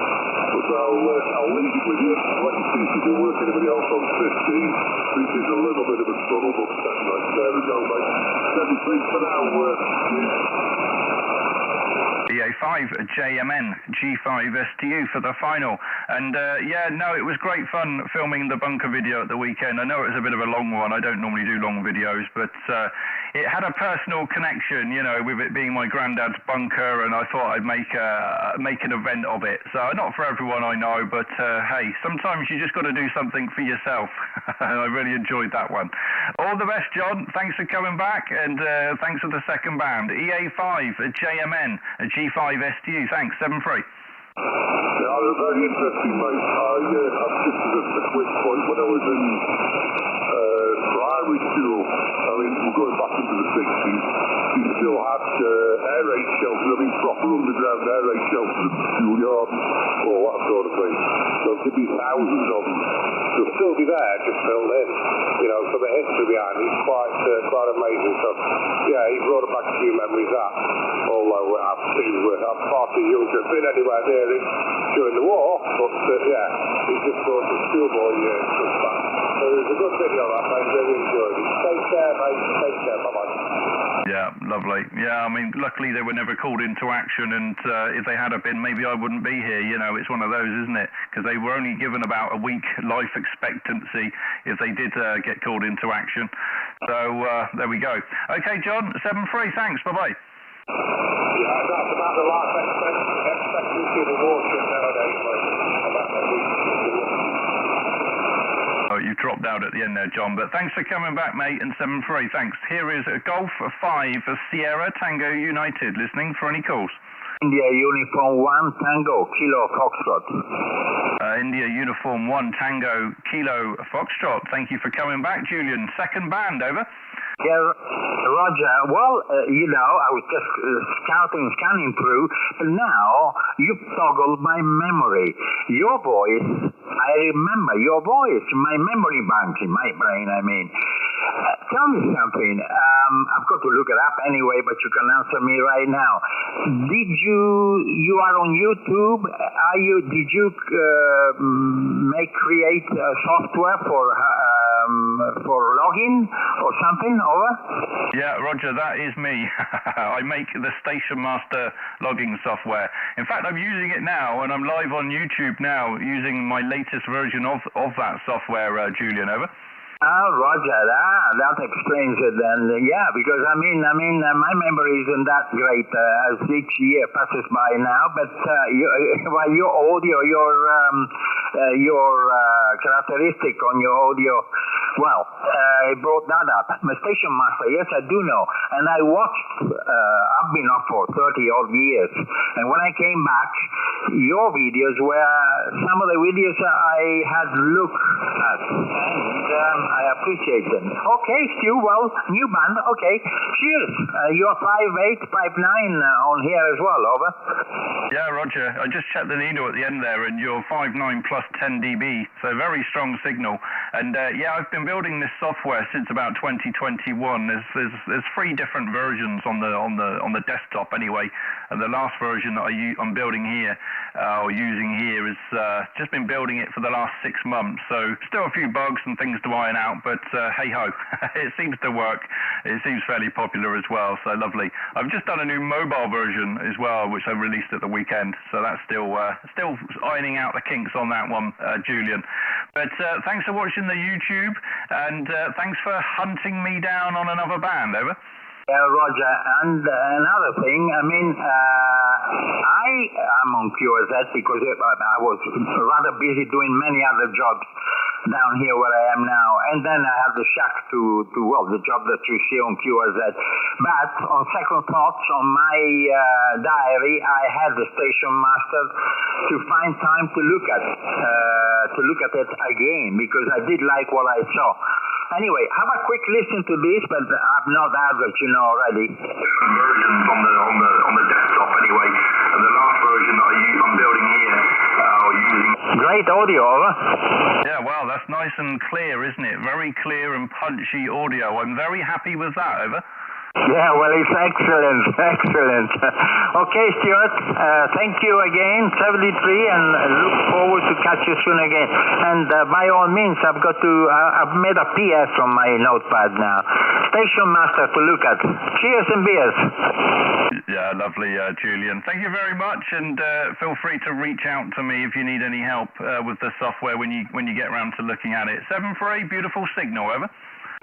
But I'll leave it with you. Let you see if you can work anybody else on 15. This is a little bit of a struggle, but there we go, mate. 73 for now. EA5 JMN G5 STU for the final. And yeah, no, it was great fun filming the bunker video at the weekend. I know it was a bit of a long one. I don't normally do long videos, but it had a personal connection, you know, with it being my granddad's bunker, and I thought I'd make an event of it. So not for everyone, I know, but hey, sometimes you just got to do something for yourself. And I really enjoyed that one. All the best, John. Thanks for coming back, and thanks for the second band. EA5 JMN G5 STU. Thanks. 7-3. Yeah, they're very interesting, mate. I've just a quick point. When I was in primary school, I mean, we're going back into the 60s, you still had air raid shelters, I mean, proper underground air raid shelters, schoolyards, all that sort of thing. So there'd be thousands of them. They'll still be there, just filled in. You know, so the history behind it is quite amazing. So, yeah, he brought back a few memories of that. Although I'm far too young to have been anywhere near it during the war, but yeah, he just brought the schoolboy stuff back. So there's a good bit lovely. Yeah, I mean, luckily they were never called into action, and if they had have been, maybe I wouldn't be here. You know, it's one of those, isn't it? Because they were only given about a week life expectancy if they did get called into action. So there we go. Okay, John, 7-3, thanks. Bye-bye. Yeah, that's about the life expectancy of a warship nowadays, mate. About a week. Oh, you dropped out at the end there, John, but thanks for coming back, mate, and 7-3, thanks. Here is a Golf 5 Sierra Tango United, listening for any calls. India Uniform 1 Tango Kilo Foxtrot. India Uniform 1 Tango Kilo Foxtrot, thank you for coming back, Julian. Second band, over. Yeah, Roger. Well, you know, I was just scanning through, but now you've toggled my memory. Your voice, I remember your voice, my memory bank in my brain, I mean. Tell me something. I've got to look it up anyway, but you can answer me right now. You are on YouTube? Did you create software for login or something? Over? Yeah, Roger, that is me. I make the Station Master logging software. In fact, I'm using it now, and I'm live on YouTube now using my latest version of that software, Julian, over. Oh, Roger, that explains it then. Yeah, because I mean, my memory isn't that great as each year passes by now. But your audio, your characteristic on your audio, well, I brought that up. I'm a Station Master, yes, I do know. And I watched, I've been up for 30 odd years. And when I came back, your videos were some of the videos I had looked at. And I appreciate them. Okay, Stu, well, new band, okay. Cheers. You're 5'8", 5'9" on here as well, over. Yeah, Roger. I just checked the needle at the end there, and you're 5'9" plus 10 dB, so very strong signal. And yeah, I've been building this software since about 2021. There's 3 different versions on the desktop anyway. And the last version that I'm building here or using here is just been building it for the last 6 months. So still a few bugs and things to iron out, but hey ho, it seems to work. It seems fairly popular as well, so lovely. I've just done a new mobile version as well, which I released at the weekend, so that's still ironing out the kinks on that one, Julian. But thanks for watching the YouTube, and thanks for hunting me down on another band, over. Yeah, Roger. And another thing, I mean, I am on QRZ because I was rather busy doing many other jobs down here where I am now. And then I had the shock to the job that you see on QRZ. But on second thoughts, on my diary, I had the Station Master to find time to look at it again, because I did like what I saw. Anyway, have a quick listen to this, but I'm not average, you know already. Different versions on the desktop anyway, and the last version that I'm building here, using. Great audio, over. Yeah, well, that's nice and clear, isn't it? Very clear and punchy audio. I'm very happy with that, over. Yeah, well, it's excellent, excellent. Okay, Stuart, thank you again, 73, and look forward to catch you soon again. And by all means, I've made a PS on my notepad now. Station Master to look at. Cheers and beers. Yeah, lovely, Julian. Thank you very much, and feel free to reach out to me if you need any help with the software when you get around to looking at it. 7-3, beautiful signal, over.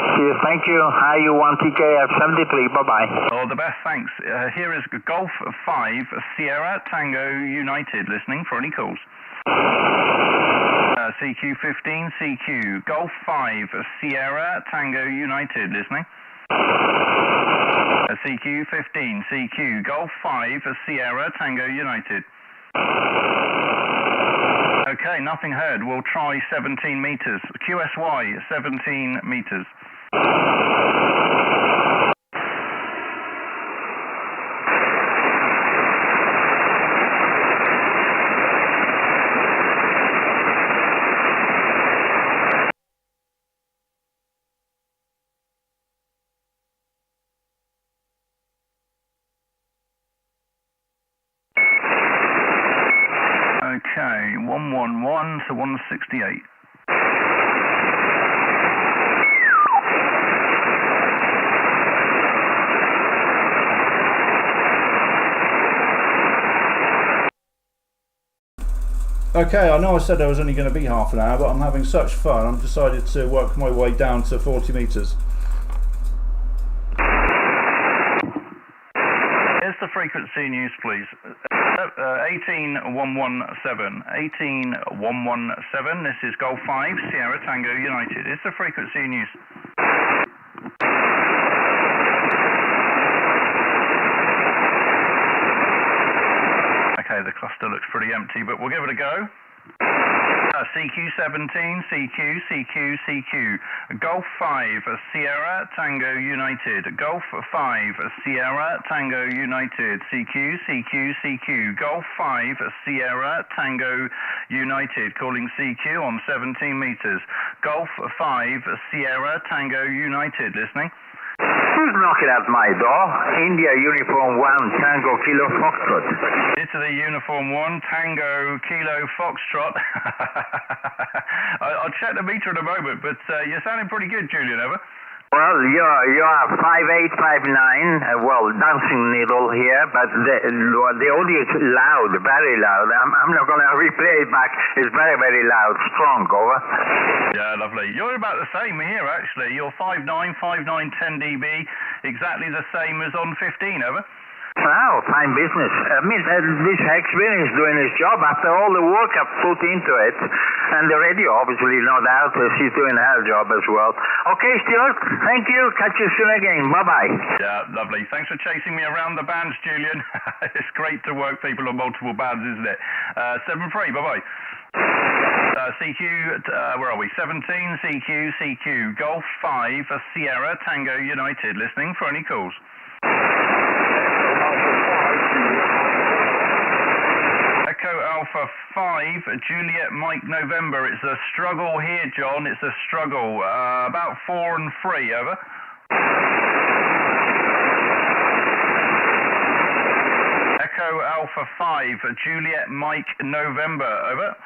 Yes, thank you. IU1 TKF 73. Bye-bye. All the best, thanks. Here is Golf 5 Sierra Tango United, listening for any calls. CQ15 CQ. Golf 5 Sierra Tango United, listening. CQ15 CQ. Golf 5 Sierra Tango United. Okay, nothing heard. We'll try 17 meters. QSY 17 meters. Okay, 111 to 168. Okay, I know I said I was only going to be half an hour, but I'm having such fun, I've decided to work my way down to 40 metres. Here's the frequency news, please. 18117. 18117. This is Golf 5, Sierra Tango United. It's the frequency news. Okay, the cluster looks pretty empty, but we'll give it a go. CQ17, CQ. Golf 5, Sierra Tango United. Golf 5, Sierra Tango United. CQ. Golf 5, Sierra Tango United. Calling CQ on 17 metres. Golf 5, Sierra Tango United. Listening. Who's knocking at my door? India Uniform 1, Tango Kilo Foxtrot. It's the Uniform 1, Tango Kilo Foxtrot. I'll check the meter in a moment, but you're sounding pretty good, Julian, over. Well, you're 5859, well, dancing needle here, but the audio is loud, very loud. I'm not going to replay it back. It's very, very loud, strong, over. Yeah, lovely. You're about the same here, actually. You're 59, 10 dB, exactly the same as on 15, over. Wow, fine business. I mean, this experience doing his job after all the work I've put into it. And the radio, obviously, no doubt, she's doing her job as well. Okay, Stuart, thank you. Catch you soon again. Bye-bye. Yeah, lovely. Thanks for chasing me around the bands, Julian. It's great to work people on multiple bands, isn't it? 7-3, bye-bye. CQ, where are we? 17, CQ. Golf 5, Sierra Tango United. Listening for any calls. Echo Alpha 5, Juliet Mike November. It's a struggle here, John. It's a struggle. About 4 and 3, over. Echo Alpha 5, Juliet Mike November, over.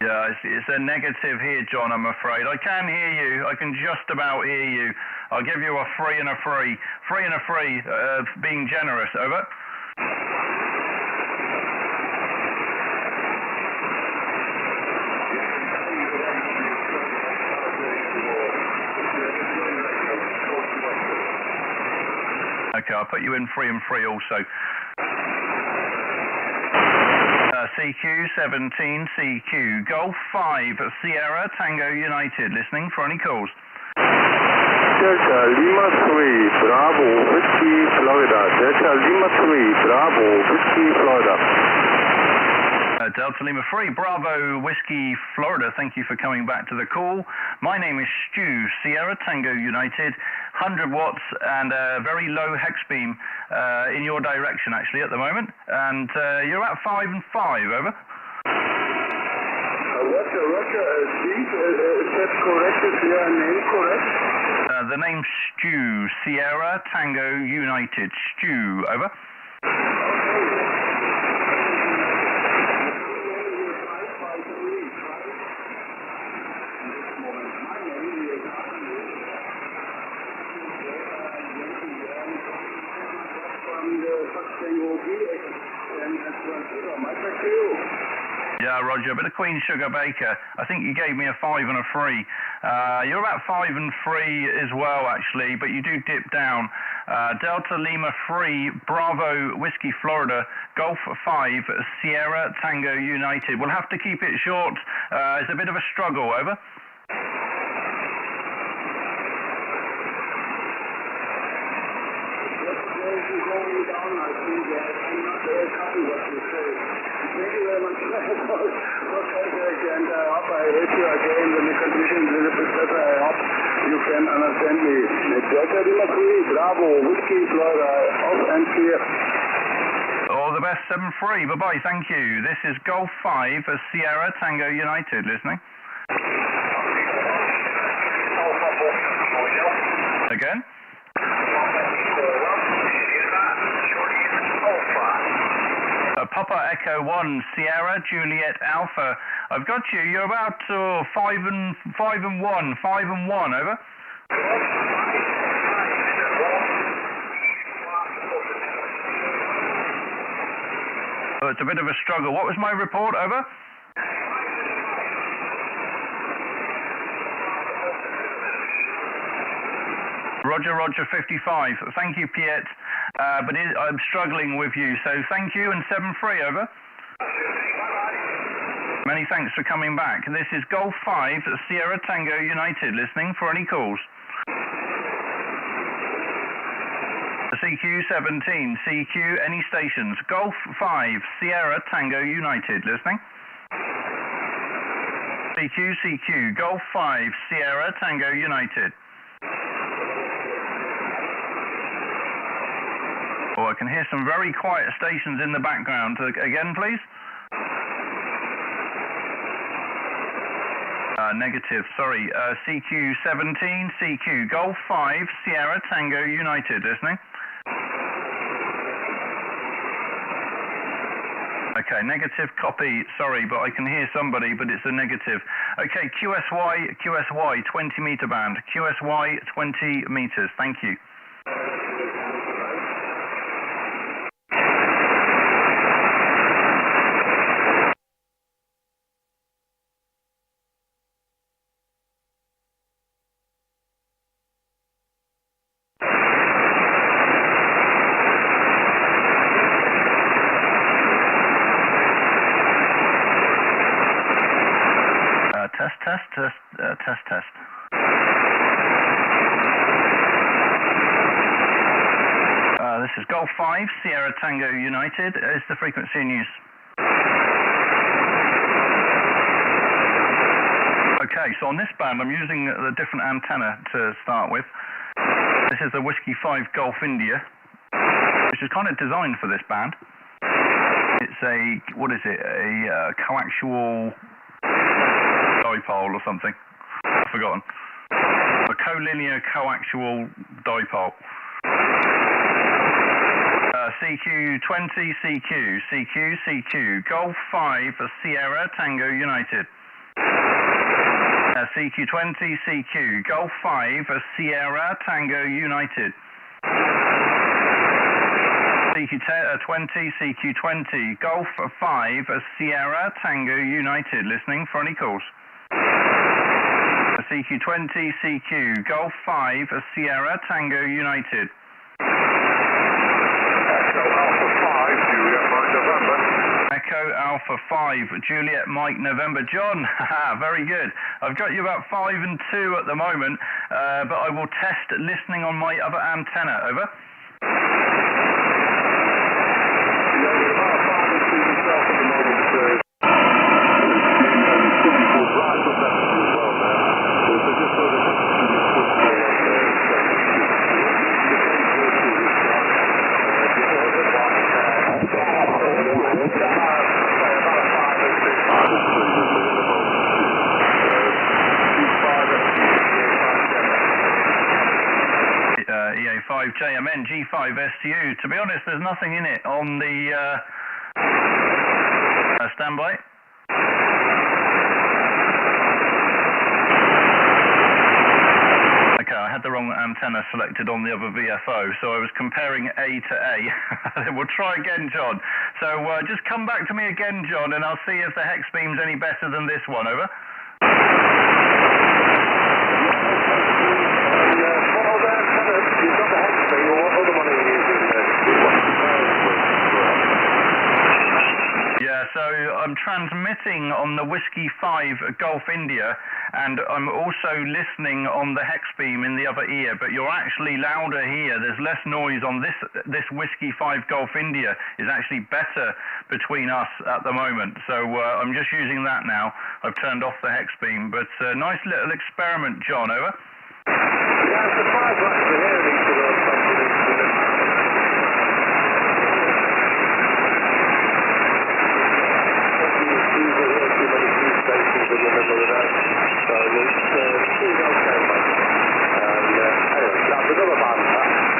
Yeah, it's a negative here, John, I'm afraid. I can hear you. I can just about hear you. I'll give you a 3 and a 3. 3 and a 3, being generous, over. Okay, I'll put you in 3 and 3 also. CQ17, CQ. Golf 5, Sierra Tango United. Listening for any calls. Delta Lima 3, Bravo, Whiskey, Florida. Delta Lima 3, Bravo, Whiskey, Florida. Delta Lima 3, Bravo, Whiskey, Florida. Thank you for coming back to the call. My name is Stu, Sierra Tango United. 100 watts and a very low hex beam in your direction, actually, at the moment. And you're at 5 and 5, over. Roger, Steve, is that correct? Is your name correct? The name's Stu, Sierra Tango United. Stu, over. Yeah, Roger, a bit of Queen Sugar Baker. I think you gave me a 5 and a 3. You're about 5 and 3 as well, actually, but you do dip down. Delta Lima 3, Bravo, Whiskey, Florida, Golf 5, Sierra Tango United. We'll have to keep it short. It's a bit of a struggle, over. Thank you very much for contact, and I hope I hit you again when the conditions a little bit better. I hope you can understand me. Delta Lima 3, Bravo, Whiskey, Florida, off and clear. All the best, 7-3. Bye-bye, thank you. This is Golf 5, Sierra Tango United. Listening. Again. Papa Echo 1 Sierra Juliet Alpha. I've got you. You're about 5 and 1, over. Oh, it's a bit of a struggle. What was my report, over? Roger, 55. Thank you, Piet. But I'm struggling with you, so thank you, and 7-3, over. Many thanks for coming back. This is Golf 5 Sierra Tango United, listening for any calls. CQ17, CQ, any stations. Golf 5 Sierra Tango United, listening. CQ, Golf 5 Sierra Tango United. Oh, I can hear some very quiet stations in the background. Again, please. Negative, sorry. CQ17, CQ, Golf 5 Sierra Tango United, listening. Okay, negative copy. Sorry, but I can hear somebody, but it's a negative. Okay, QSY 20 meter band. QSY 20 meters. Thank you. Test. This is Golf 5, Sierra Tango United. Is the frequency in use? Okay, so on this band I'm using a different antenna to start with. This is the Whiskey 5 Golf India, which is kind of designed for this band. It's a, what is it, a coaxial dipole or something. I've forgotten. A collinear coaxial dipole. CQ20 CQ, Golf 5 Sierra Tango United. CQ20 CQ, Golf 5 Sierra Tango United. CQ20 Golf 5 Sierra Tango United. Listening for any calls. CQ20 CQ, Golf 5 Sierra Tango United. Echo Alpha 5, Juliet Mike November. John, very good. I've got you about 5 and 2 at the moment, but I will test listening on my other antenna. Over. EA5 JMN G5 STU. To be honest, there's nothing in it on the standby. Okay, I had the wrong antenna selected on the other VFO, so I was comparing A to A. We'll try again, John. So just come back to me again, John, and I'll see if the hex beam's any better than this one. Over. Yeah, so I'm transmitting on the Whiskey 5 Golf India, and I'm also listening on the hex beam in the other ear, but you're actually louder here. There's less noise on this Whiskey 5 Golf India is actually better between us at the moment. So I'm just using that now. I've turned off the hex beam, but nice little experiment, John. Over.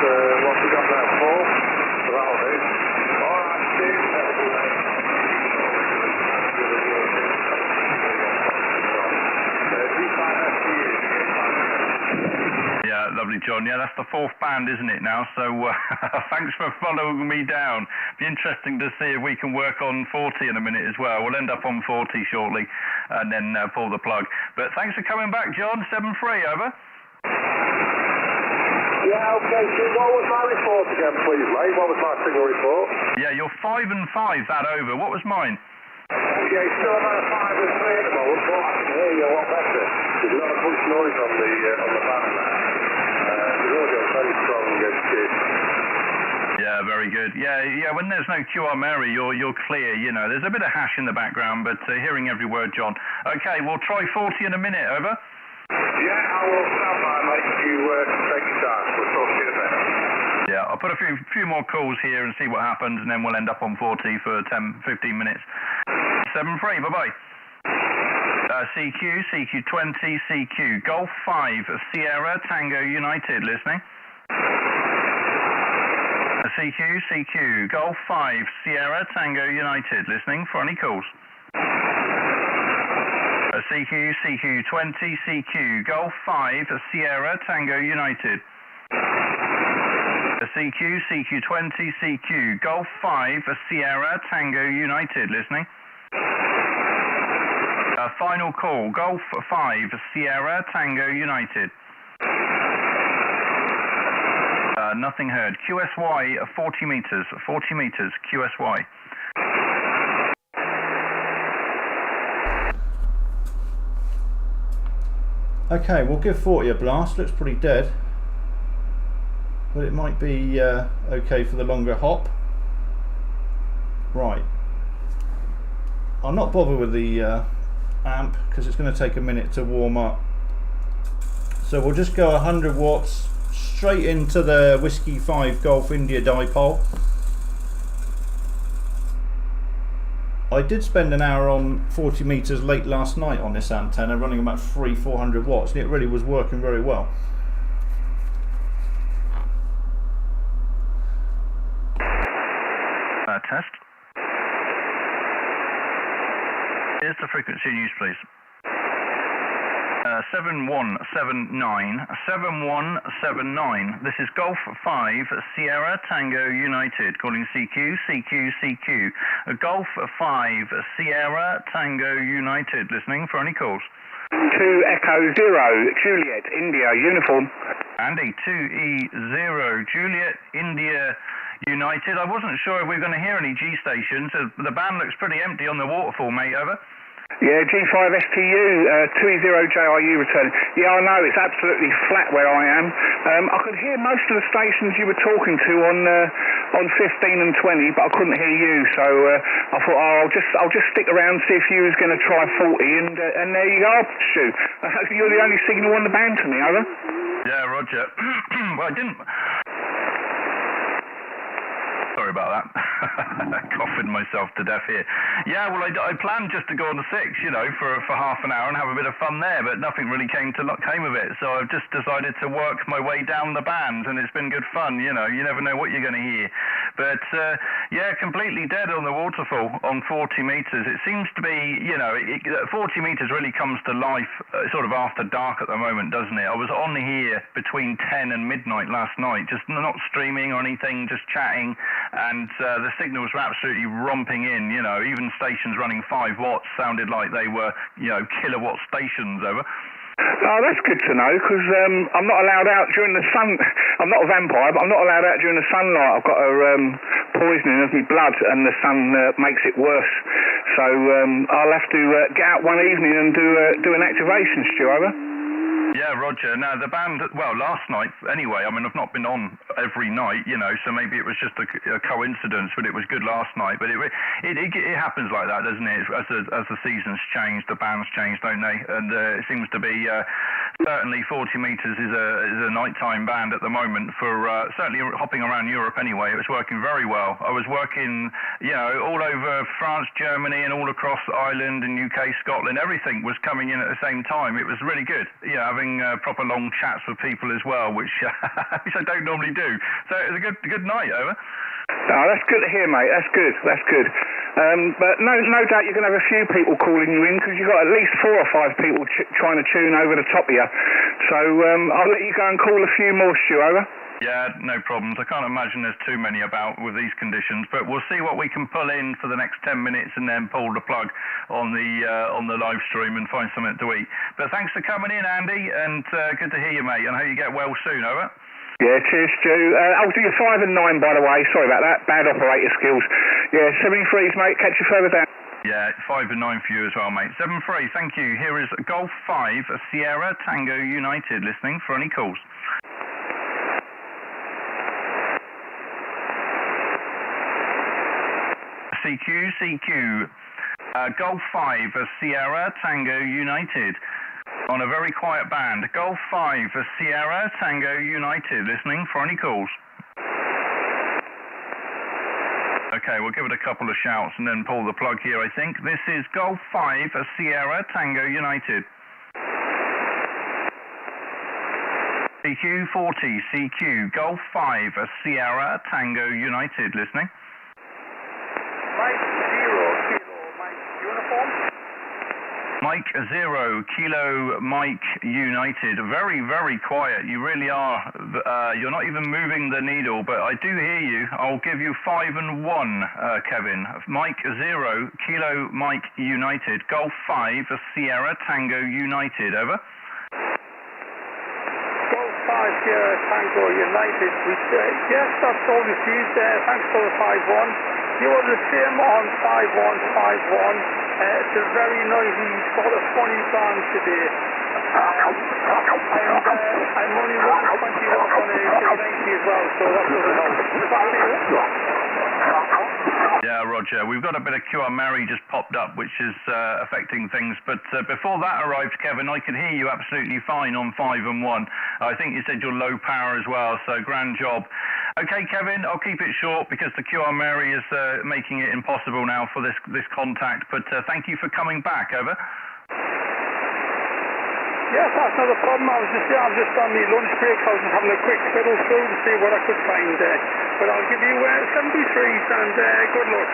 What we got now, 4? That'll do. Alright, Steve. lovely, John. Yeah, that's the 4th band, isn't it, now? So thanks for following me down. Be interesting to see if we can work on 40 in a minute as well. We'll end up on 40 shortly and then pull the plug. But thanks for coming back, John. 7-3, over. Yeah, okay. So what was my report again, please, mate? What was my signal report? Yeah, you're 5 and 5, that over. What was mine? Yeah, it's still about 5 and 3 at the moment, but I can hear you a lot better. There's not as much noise on the band now. The audio is very strong as kid. Yeah, very good. Yeah. When there's no QR Mary, you're clear. You know, there's a bit of hash in the background, but hearing every word, John. Okay, we'll try 40 in a minute. Over. Yeah, I will stand by, mate. You take your time. We'll talk to you in a minute. Yeah, I'll put a few more calls here and see what happens, and then we'll end up on 40 for 10-15 minutes. 7-3. Bye-bye. CQ20, CQ, Golf 5, Sierra, Tango United, listening. CQ, Golf 5, Sierra, Tango United, listening for any calls. CQ20, CQ, Golf 5, Sierra, Tango United. CQ20, CQ, Golf 5, Sierra, Tango United, listening. Final call, Golf 5, Sierra, Tango United. Nothing heard. QSY, 40 meters, QSY. Okay, we'll give 40 a blast. Looks pretty dead, but it might be okay for the longer hop. Right, I'll not bother with the amp because it's going to take a minute to warm up, so we'll just go 100 watts straight into the Whiskey 5 Golf India dipole. I did spend an hour on 40 meters late last night on this antenna, running about 300-400 watts, and it really was working very well. Test. Here's the frequency in use, please. 7179. This is Golf 5 Sierra Tango United, calling CQ. Golf 5 Sierra Tango United, listening for any calls. 2 Echo 0 Juliet India uniform. Andy, 2E0 Juliet India United. I wasn't sure if we were going to hear any G stations. The band looks pretty empty on the waterfall, mate. Over. Yeah, G5 STU, 2E0 JRU returning. Yeah, I know, it's absolutely flat where I am. I could hear most of the stations you were talking to on 15 and 20, but I couldn't hear you, so I thought, I'll just stick around, see if you was going to try 40, and there you go, Stu. You're the only signal on the band to me, over. Yeah, roger. Well, I didn't... Sorry about that. Coughing myself to death here. Yeah, well, I planned just to go on the 6, you know, for half an hour and have a bit of fun there, but nothing really came of it. So I've just decided to work my way down the band, and it's been good fun, you know. You never know what you're going to hear. But, yeah, completely dead on the waterfall on 40 meters. It seems to be, you know, 40 meters really comes to life sort of after dark at the moment, doesn't it? I was on here between 10 and midnight last night, just not streaming or anything, just chatting. And the signals were absolutely romping in, you know, even stations running 5 watts sounded like they were, you know, kilowatt stations, over. Oh, that's good to know, because I'm not allowed out during the sun. I'm not a vampire, but I'm not allowed out during the sunlight. I've got a poisoning of my blood, and the sun makes it worse. So I'll have to get out one evening and do an activation, Stu, over. Yeah, roger. Now, the band, well, last night, anyway, I mean, I've not been on every night, you know, so maybe it was just a coincidence, but it was good last night. But it happens like that, doesn't it? As the seasons change, the bands change, don't they? And it seems to be, certainly 40 meters is a nighttime band at the moment for, certainly hopping around Europe anyway. It was working very well. I was working, you know, all over France, Germany, and all across Ireland and UK, Scotland. Everything was coming in at the same time. It was really good. Yeah, having proper long chats with people as well, which I don't normally do. So it was a good night, over. Oh, that's good to hear, mate. That's good. But no doubt you're going to have a few people calling you in, because you've got at least 4 or 5 people trying to tune over the top of you. So I'll let you go and call a few more, Stu, over. Yeah, no problems. I can't imagine there's too many about with these conditions, but we'll see what we can pull in for the next 10 minutes and then pull the plug on the live stream and find something to eat. But thanks for coming in, Andy, and good to hear you, mate. And I hope you get well soon, over. Yeah, cheers, Stu. I'll do your 5 and 9, by the way. Sorry about that. Bad operator skills. Yeah, 73s, mate. Catch you further down. Yeah, 5 and 9 for you as well, mate. 7-3, thank you. Here is Golf 5, Sierra Tango United, listening for any calls. CQ, Golf 5, Sierra Tango United. On a very quiet band. Golf 5, Sierra Tango United, listening for any calls. Okay, we'll give it a couple of shouts and then pull the plug here, I think. This is Golf 5, Sierra Tango United. CQ40, CQ, Golf 5, Sierra Tango United, listening. Mike 0, Kilo, Mike Uniform. Mike 0, Kilo, Mike United. Very, very quiet. You really are. You're not even moving the needle, but I do hear you. I'll give you 5 and 1, Kevin. Mike 0, Kilo, Mike United. Golf 5, Sierra Tango United. Over. Golf 5, Sierra Tango United. Yes, that's all received. Thanks for the 5-1. You are the same on 5-1, 5-1. It's a very noisy, sort of funny band today. I'm only 120 off on a 90 as well, so that doesn't help. Yeah, Roger. We've got a bit of QR Mary just popped up, which is affecting things. But before that arrived, Kevin, I can hear you absolutely fine on 5 and 1. I think you said you're low power as well, so grand job. Okay, Kevin, I'll keep it short because the QR Mary is making it impossible now for this contact. But thank you for coming back. Over. Yes, that's not a problem. I'm just on my lunch break. I was just having a quick fiddle through to see what I could find there. But I'll give you 73s and good luck.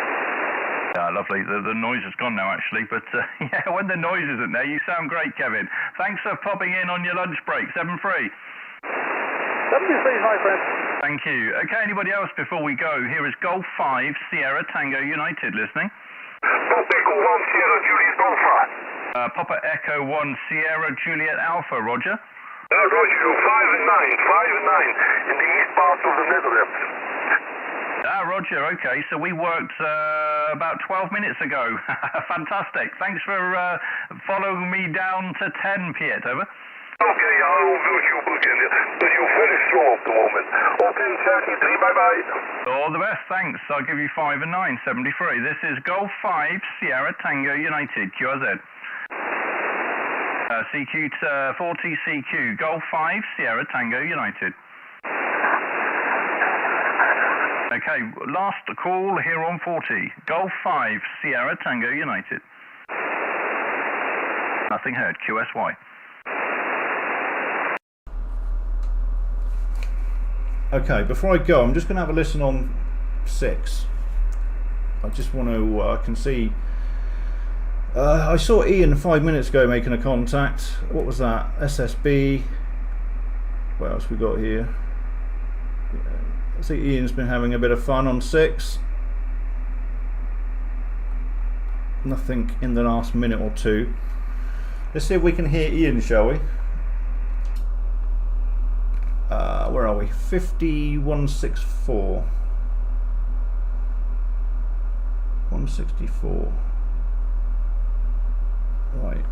Yeah, lovely. The noise is gone now, actually. But yeah, when the noise isn't there, you sound great, Kevin. Thanks for popping in on your lunch break. 7-3. 73s, my friend. Thank you. Okay, anybody else before we go? Here is Golf 5, Sierra Tango United, listening. Papa Echo 1, Sierra Juliet Alpha. Papa Echo 1, Sierra Juliet Alpha, Roger. Roger, 5 and 9, in the east part of the Netherlands. Roger, okay. So we worked about 12 minutes ago. Fantastic. Thanks for following me down to 10, Piet, over. Okay, I will do you again. You're very strong at the moment. Okay, 33, bye-bye. All the best, thanks. I'll give you 5 and 9, 73. This is Golf 5, Sierra Tango United, QRZ. CQ40, CQ, Golf 5, Sierra Tango United. Okay, last call here on 40. Golf 5, Sierra Tango United. Nothing heard, QSY. Okay, before I go, I'm just going to have a listen on 6. I just want to, I can see, I saw Ian 5 minutes ago making a contact. What was that? SSB. What else we got here? I think Ian's been having a bit of fun on 6. Nothing in the last minute or two. Let's see if we can hear Ian, shall we? Where are we? 5164. 164. Right.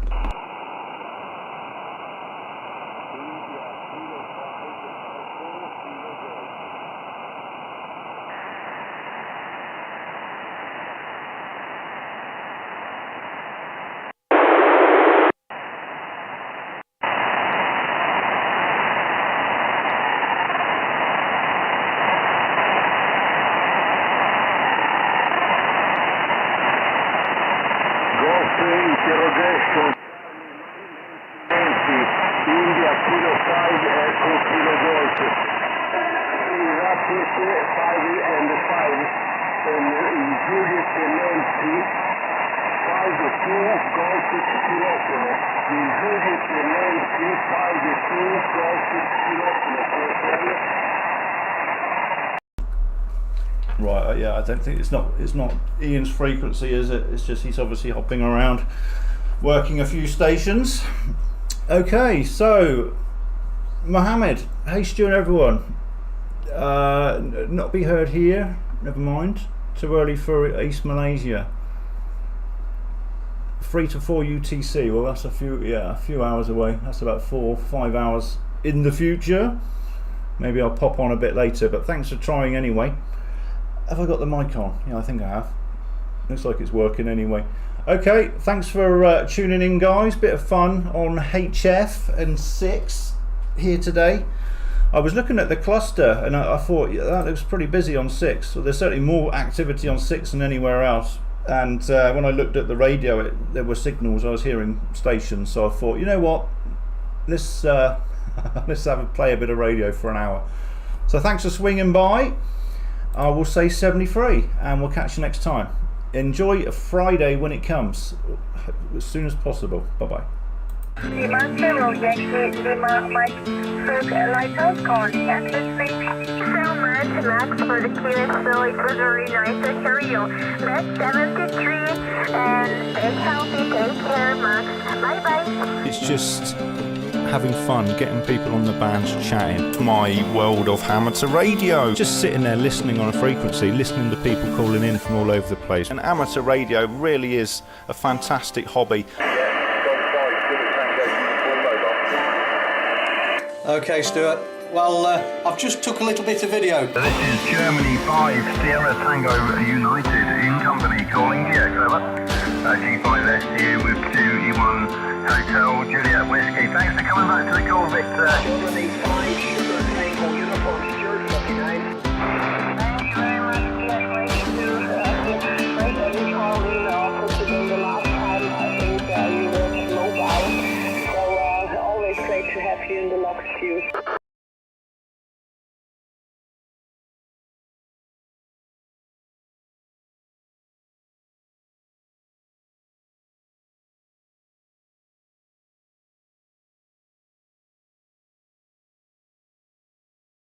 India Kilo 5 Echo Kilo Golf. Rapid 5 and 5 and Juliet Nancy 5 Right, yeah, I don't think it's not Ian's frequency, is it? It's just he's obviously hopping around, working a few stations. Okay, so Mohammed, hey Stu and everyone. Not be heard here. Never mind. Too early for East Malaysia. 3 to 4 UTC. Well, that's a few hours away. That's about 4 or 5 hours in the future. Maybe I'll pop on a bit later. But thanks for trying anyway. Have I got the mic on? Yeah, I think I have. Looks like it's working anyway. Okay, thanks for tuning in, guys. Bit of fun on HF and 6 here today. I was looking at the cluster and I thought, yeah, that looks pretty busy on 6. So there's certainly more activity on 6 than anywhere else. And when I looked at the radio, there were signals. I was hearing stations. So I thought, you know what? Let's play a bit of radio for an hour. So thanks for swinging by. I will say 73 and we'll catch you next time. Enjoy a Friday when it comes as soon as possible. Bye bye. The master will exit the Mike lighthouse contact with so much Max for the QSO. It was very nice to hear you. That's 73 and stay healthy. Take care, Max. Bye bye. It's just having fun, getting people on the bands chatting. My world of amateur radio. Just sitting there listening on a frequency, listening to people calling in from all over the place. And amateur radio really is a fantastic hobby. Okay, Stuart. Well, I've just took a little bit of video. This is Germany 5 Sierra Tango United in company calling GX, over. G5 STU with 2E1 Hotel Juliet Whiskey. Thanks for coming back to the call, Victor.